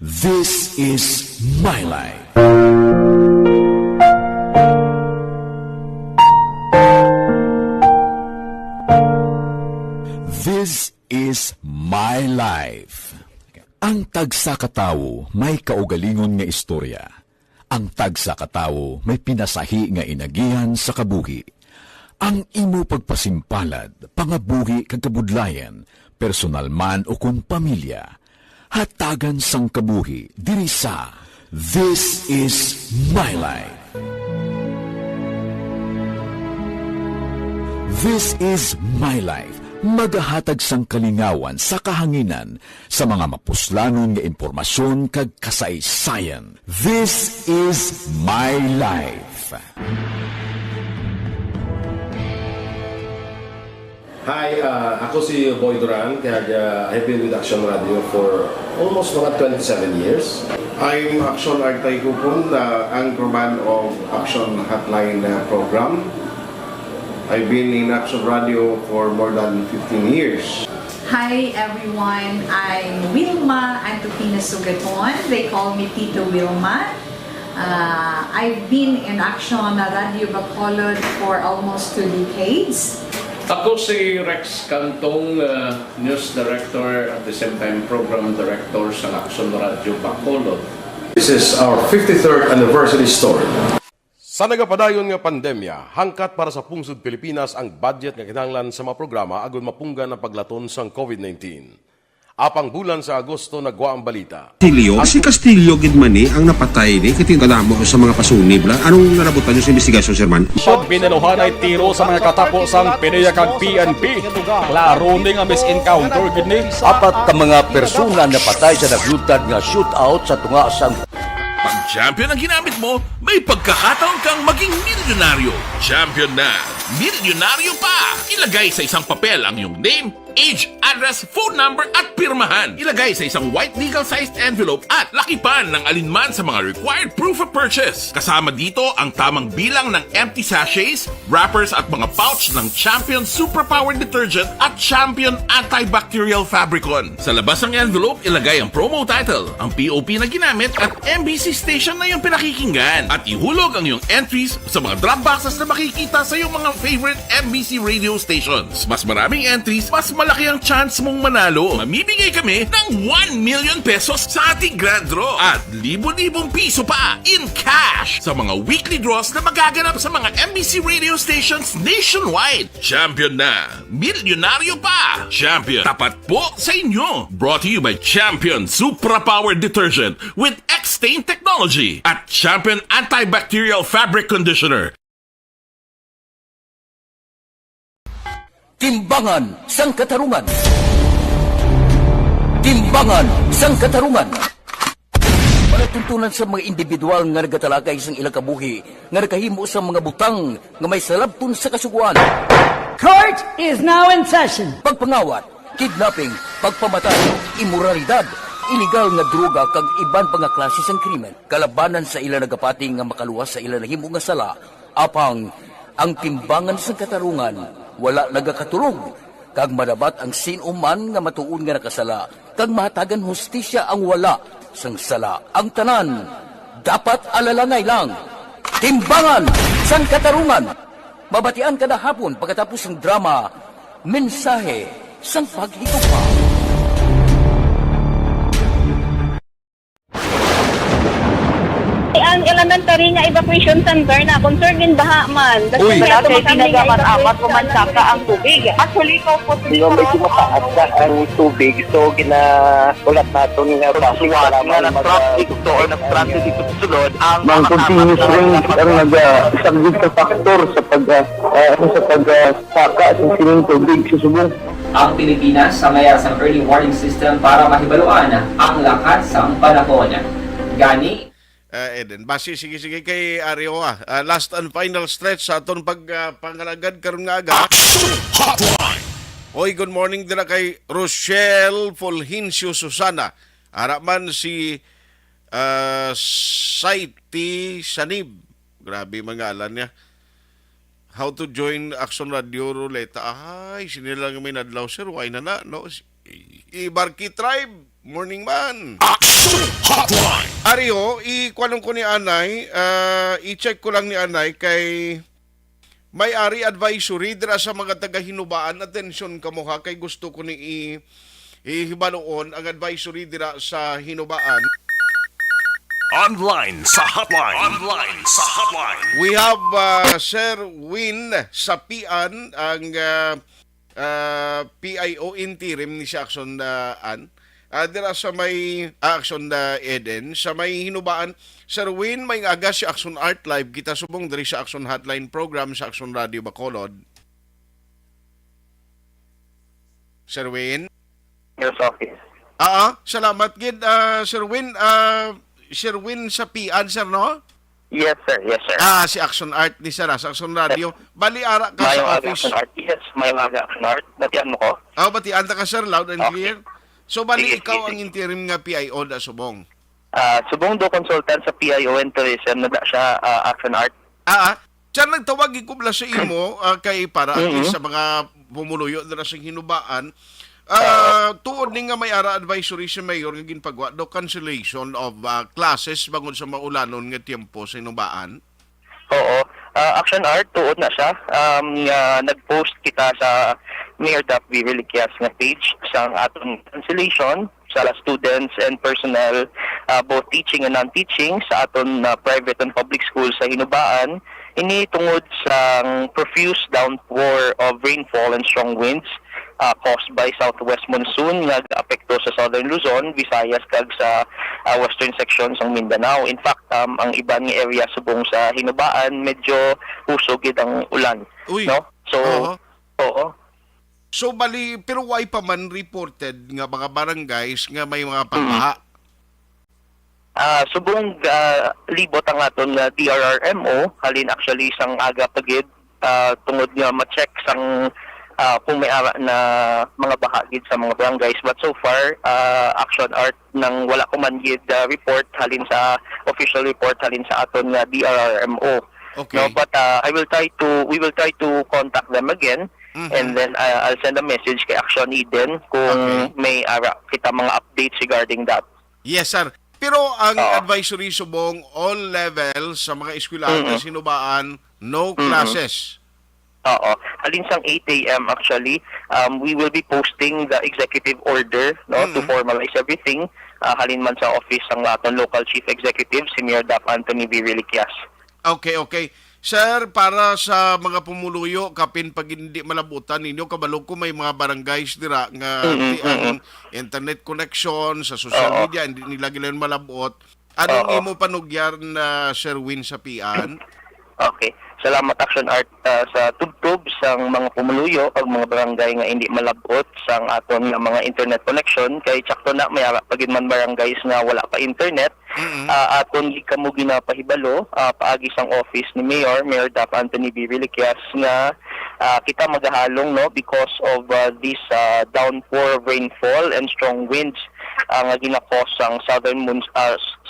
Speaker 4: This is My Life. This is My Life. Ang tagsa katawo may kaugalingon nga istorya. Ang tagsa katawo may pinasahi nga inagihan sa kabuhi. Ang imo pagpasimpalad, pangabuhi kag kabudlayan, personal man o kun pamilya, hatagan sang kabuhi diri sa This is My Life. This is My Life. Magahatag sang kalingawan sa kahanginan sa mga mapuslanon nga impormasyon kag kasaysayan. This is My Life.
Speaker 6: Hi, ako si Boy Duran. I've been with Action Radio for almost mga 27 years.
Speaker 3: I'm Action Artay Kupon, the anchorman of Action Hotline program. I've been in Action Radio for more than 15 years.
Speaker 7: Hi everyone, I'm Wilma Antopina Sugaton. They call me Tito Wilma. I've been in Action Radio Bacolod for almost 2 decades.
Speaker 6: Ako si Rex Cantong, News Director at the same time Program Director sa Action Radio Bacolod. This is our 53rd anniversary story.
Speaker 8: Sa nagapadayon nga pandemya, hangkat para sa pungsod Pilipinas ang budget nga kinahanglan sa mga programa agud mapunggan ang paglaton sang COVID-19. Apang bulan sa Agosto nagwa ang balita.
Speaker 10: Si Castillo gid man ni ang napatay ni kitingkadamo sa mga pasunib la. Anong narabutan niyo sa investigasyon, Sir Man?
Speaker 11: Pagbinuhan ay tiro sa mga katapos ang PNP kag PNP. Klaro ning ang misencounter gid ni.
Speaker 12: Apat ka mga persona na patay sa naglutad nga shootout sa tunga sang
Speaker 9: Pag champion ang ginamit mo, may pagkakataon kang maging milyonaryo. Champion na, milyonaryo pa! Ilagay sa isang papel ang iyong name, age, address, phone number at pirmahan. Ilagay sa isang white legal-sized envelope at lakipan ng alinman sa mga required proof of purchase. Kasama dito ang tamang bilang ng empty sachets, wrappers at mga pouch ng Champion Superpower Detergent at Champion Antibacterial Fabricon. Sa labas ng envelope, ilagay ang promo title, ang POP na ginamit at MBC station na yung pinakikinggan. At ihulog ang iyong entries sa mga drop boxes na makikita sa iyong mga favorite MBC radio stations. Mas maraming entries, mas malaki ang chance mong manalo. Mamibigay kami ng 1 million pesos sa ating grand draw at libo-libong piso pa in cash sa mga weekly draws na magaganap sa mga MBC radio stations nationwide. Champion na, milyonaryo pa. Champion, tapat po sa inyo. Brought to you by Champion Superpower Detergent with X-Stain Technology at Champion Antibacterial Fabric Conditioner.
Speaker 12: Timbangan sang katarungan. Timbangan sang katarungan. Panatuntunan sa mga individual nga nagatalakay sang ilang kabuhi nga nakahimo sa mga butang nga may salabton sa kasuguan.
Speaker 17: Court is now in session.
Speaker 12: Pagpangawat, kidnapping, pagpamatay, immoralidad, illegal nga droga kag iban pa nga klase sang krimen. Kalabanan sa ilang nagapating nga makaluwas sa ilang nahimo nga sala. Apang ang timbangan sang katarungan wala nagakatulog, kag madabat ang sinuman nga matuon nga nakasala, kag mahatagan hustisya ang wala sang sala. Ang tanan, dapat alalangay lang. Timbangan sang katarungan. Mabatian kada hapon pagkatapos ng drama, Mensahe sang Paghigugma.
Speaker 23: Ang elementary nga evacuation center na concern din baha man.
Speaker 3: Uy.
Speaker 23: Kaya Kaya pinagamat-amat kumansaka ang tubig. Actually, ko po
Speaker 22: Medyo mataas na ang tubig. So, ulat natin nga pasuwat nga ng traffic to or ng traffic dito sa sulod. Ang continuous ring ang nag-isaglit sa factor sa pagsaka sa sining tubig sa subong.
Speaker 24: Ang Pilipinas sa mayas ng early warning system para mahibaluan ang lakas ng panahon. Gani,
Speaker 3: Eden, base sige kay Ario last and final stretch sa aton pangalagad karon nga aga.
Speaker 2: Hotline.
Speaker 3: Oy, good morning dira kay Rochelle Fulgencio Susana. Ara man si Saiti Sanib. Grabe mangalan niya. How to join Action Radio Ruleta. Ay, sinilang may nadlaw sir. Why na no? Ibarki Tribe. Morning man.
Speaker 2: Action Hotline.
Speaker 3: Ario, ikuanong ko ni Anay, i-check ko lang ni Anay kay may-ari advisory dira sa mga taga-hinubaan. Atensyon ka mo ha, kay gusto ko ni ihibaloon ang advisory dira sa hinubaan.
Speaker 2: Online sa hotline. Online sa hotline.
Speaker 3: We have Sir Win Sapian, ang PIO interim ni sa Action dira sa may Action Eden, sa may hinubaan. Sir Win, may aga si Action Art Live. Kita subong diri sa Action Hotline program sa Action Radio Bacolod. Sir Win?
Speaker 22: Yes, office.
Speaker 3: Salamat gid Sir Win. Sir Win sa Pian, sir, no?
Speaker 22: Yes, sir. Yes, sir.
Speaker 3: Si Action Art ni sir, sa Action Radio. Bali, ara ka
Speaker 22: May
Speaker 3: sa
Speaker 22: mga
Speaker 3: office.
Speaker 22: Action Art. Yes, may mga Action Art. Batian mo ko?
Speaker 3: Batian ta ka, sir, loud and clear. So, bali,
Speaker 22: Sige,
Speaker 3: ikaw
Speaker 22: sige.
Speaker 3: ang interim nga PIO da subong.
Speaker 22: Subong do consultant sa PIO and tourism na siya Action Art.
Speaker 3: Siya nagtawag ikubla sa imo kay para at least sa mga pumuluyo dira sa hinubaan. Tuod ni nga may ara advisory sa mayor nga ginpagwa do cancellation of classes bangod sa maulanon nga tiempo sa hinubaan.
Speaker 22: Oo. Action Art, tuod na siya. Nag-post kita sa Mayor Daphne Reliquias nga page sa aton cancellation sa students and personnel, both teaching and non-teaching sa aton private and public schools sa hinubaan. Ini tungod sa profuse downpour of rainfall and strong winds caused by southwest monsoon nga apekto sa southern Luzon, Visayas kag sa western sections ng Mindanao. In fact, ang ibang area subong sa hinubaan medyo usogid ang ulan.
Speaker 3: Uy.
Speaker 22: No? So, oo.
Speaker 3: So bali, pero why pa man reported nga mga barangays nga may mga pagbaha?
Speaker 22: Subong libot ang aton DRRMO, halin actually sang aga pagid tungod nga ma-check sang kung may ara na mga bahagid sa mga barangays. But so far, Action Art nang wala ko man gid report halin sa official report halin sa aton DRRMO.
Speaker 3: Okay.
Speaker 22: No, but we will try to contact them again. And then I'll send a message kay Action Eden kung may ara kita mga updates regarding that.
Speaker 3: Yes, sir. Pero ang advisory subong all levels sa mga eskwelahan na sinubaan, no classes.
Speaker 22: Oo. Halin sang 8 a.m. actually, we will be posting the executive order to formalize everything. Halin man sa office ang aton local chief executive, si Mayor Dap Anthony V. Reliquias.
Speaker 3: Okay. Sir, para sa mga pumuluyo, kapin pag hindi malabutan ninyo, kabalog ko may mga barangays dira nga ang internet connection sa social media, hindi nila gilan malabot. Anong imo panugyar na Sir Win sa Pian?
Speaker 22: Okay. Salamat Action Art sa tubtub sang mga pumuluyo ag mga barangay nga hindi malabot sang aton nga mga internet connection kay tsakto na may pagid man barangays nga wala pa internet. Aton di kamo ginapahibalo paagi sang office ni Mayor Dap Anthony B. Reliquias nga kita magahalong because of this downpour of rainfall and strong winds nga ginakos sang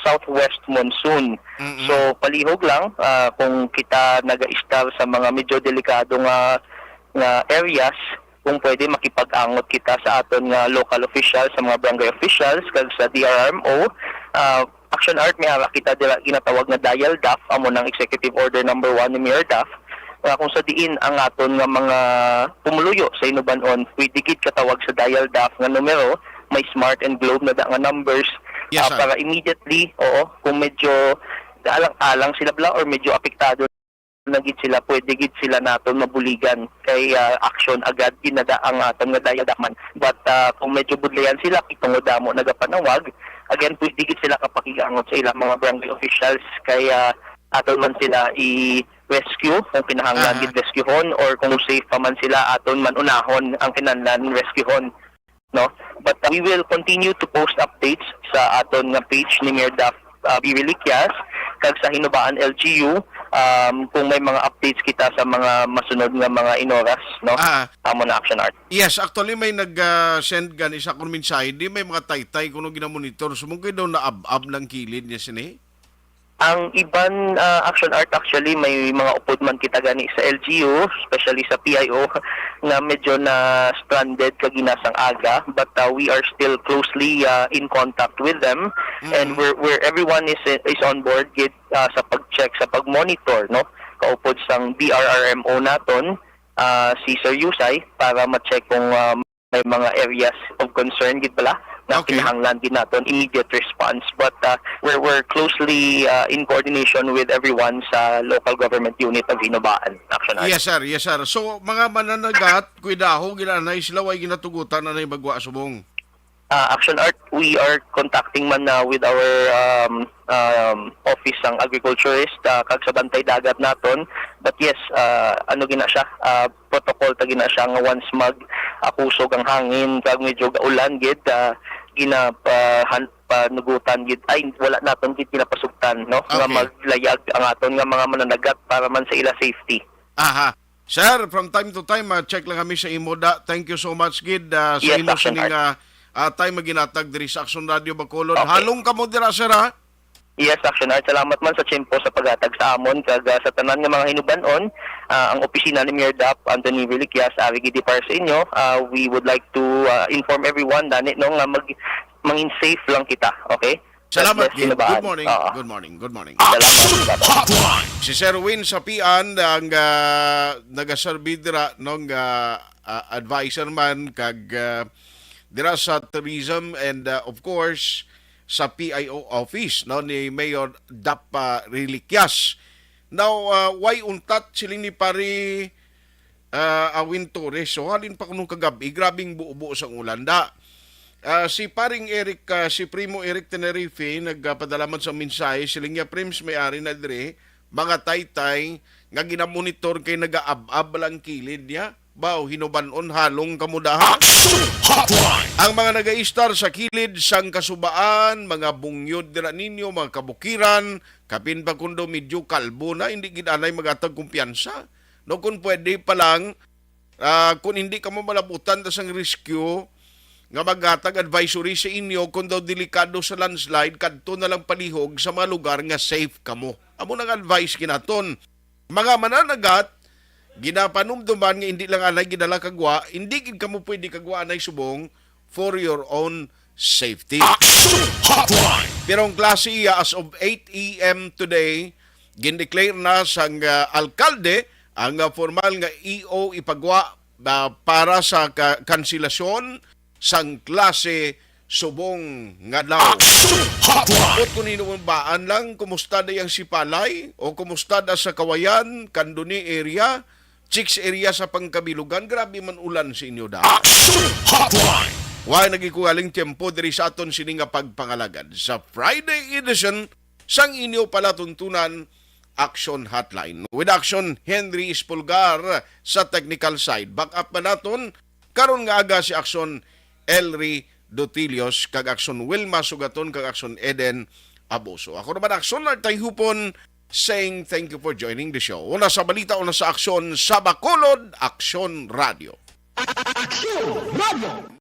Speaker 22: southwest monsoon. So palihog lang kung kita naga-install sa mga medyo delikado nga areas, kung pwede makipag-angot kita sa aton nga local officials, sa mga barangay officials kag sa DRRMO Action Art may ara kita dila ginatawag nga dial DAF amo ng Executive Order number 1 ni Mayor DAF kung sa diin ang aton nga mga pumuluyo sa inubanon pwede gid katawag sa dial DAF nga numero may smart and globe na da nga numbers para immediately kung medyo alang-alang sila bla or medyo apektado na gid sila pwede gid sila naton mabuligan kay action agad ginada ang aton nga dial DAF man but kung medyo budlayan sila kitungod damo nagapanawag again pwede gid sila kapakigangot sa ilang mga barangay officials kaya aton man sila i-rescue kung kinahanglan gid rescuehon or kung safe pa man sila aton man unahon ang kinahanglan rescuehon no but we will continue to post updates sa aton nga page ni Mayor Daf Reliquias kag sa Hinubaan LGU kung may mga updates kita sa mga masunod nga mga inoras no amo na Action Art.
Speaker 3: Yes, actually may nag-send gan isa kon mensahe di may mga taytay kuno ginamonitor sumugay daw na ab lang kilid niya sini.
Speaker 22: Ang iban Action Art actually may mga upod man kita gani sa LGU, especially sa PIO na medyo na stranded kaginasang aga but we are still closely in contact with them and where everyone is on board sa pag-check sa pag-monitor no kaupod sang BRRMO naton si Sir Yusay para ma-check kung may mga areas of concern gid pala na kinahanglan din naton immediate response but we're closely in coordination with everyone sa local government unit of Hinubaan Action Art.
Speaker 3: Yes sir. So mga mananagat kuidaho ginanay sila way ginatugutan na nay bagwa subong.
Speaker 22: Action Art we are contacting man with our office ang agriculturist kag sa bantay dagat naton but yes ano gina siya protocol ta gina siya nga once kusog ang hangin kag medyo gaulan gid panugutan gid ay wala naton gid pinapasugtan no nga maglayag ang aton nga mga mananagat para man sa ila safety.
Speaker 3: Sir, from time to time check lang kami sa imoda. Thank you so much gid sa imo sining time maginatag diri sa Action Radio Bacolod. Halong kamo dira sir ha.
Speaker 22: Yes, Action Art. Salamat man sa Chimpo sa paghatag sa amon kag sa tanan nga mga hinubanon ang opisina ni Mayor Dap Anthony Reliquias ari gid para sa inyo. We would like to inform everyone dani no nga mangin safe lang kita, okay?
Speaker 3: Salamat gid. Good morning. Good morning.
Speaker 22: Salamat.
Speaker 3: Si Sir Win Sapian ang nagaserbi dira nung advisor man kag dira sa tourism and of course sa PIO office no ni Mayor Dap Reliquias. Now why untat siling ni pari Awin Torres so halin pa kunong kagabi grabing buo-buo sa ulanda. Si paring Eric si Primo Eric Tenerife nagpadala man sa mensahe siling ya prims may-ari na dire mga taytay nga ginamonitor kay nagaab-ab lang kilid niya. Bao hinubanon halong kamudahan. Ang mga nag-i-star sa kilid sang kasubaan, mga bungyod dira ninyo, mga kabukiran, kapin pa kundo medyo kalbo na, hindi gidanay magatag kumpiyansa. No kung pwede pa lang, kung hindi ka mo malabutan tas ang rescue, nga magatag advisory sa inyo kung daw delikado sa landslide, kadto na lang palihog sa mga lugar nga safe kamo. Amo nang advice kinaton. Mga mananagat, ginapanumduman nga hindi lang anay gidala kagwa, hindi gid kamo pwede kagwa anay subong for your own safety. Pero ang klase as of 8 a.m. today, gindeclare na sang alkalde ang formal nga EO ipagwa para sa kanselasyon sang klase subong nga daw. At kung inuumbaan lang, kumusta na yung Sipalay o kumusta na sa Kawayan, Kanduni area, Chicks area sa Pangkabilugan, grabe man ulan sa inyo da. Why nagikuhaling tempo diri sa aton sininga pagpangalagad sa Friday edition sang inyo palatuntunan Action Hotline. With Action Henry Espulgar sa technical side. Back up pa naton karon nga aga si Action Elry Dotilios kag Action Wilma Sugaton kag Action Eden Abuso. Ako naman Action Artay Hupon saying thank you for joining the show. Una sa balita, una sa aksyon sa Bacolod, Action Radio.
Speaker 17: Action Radio!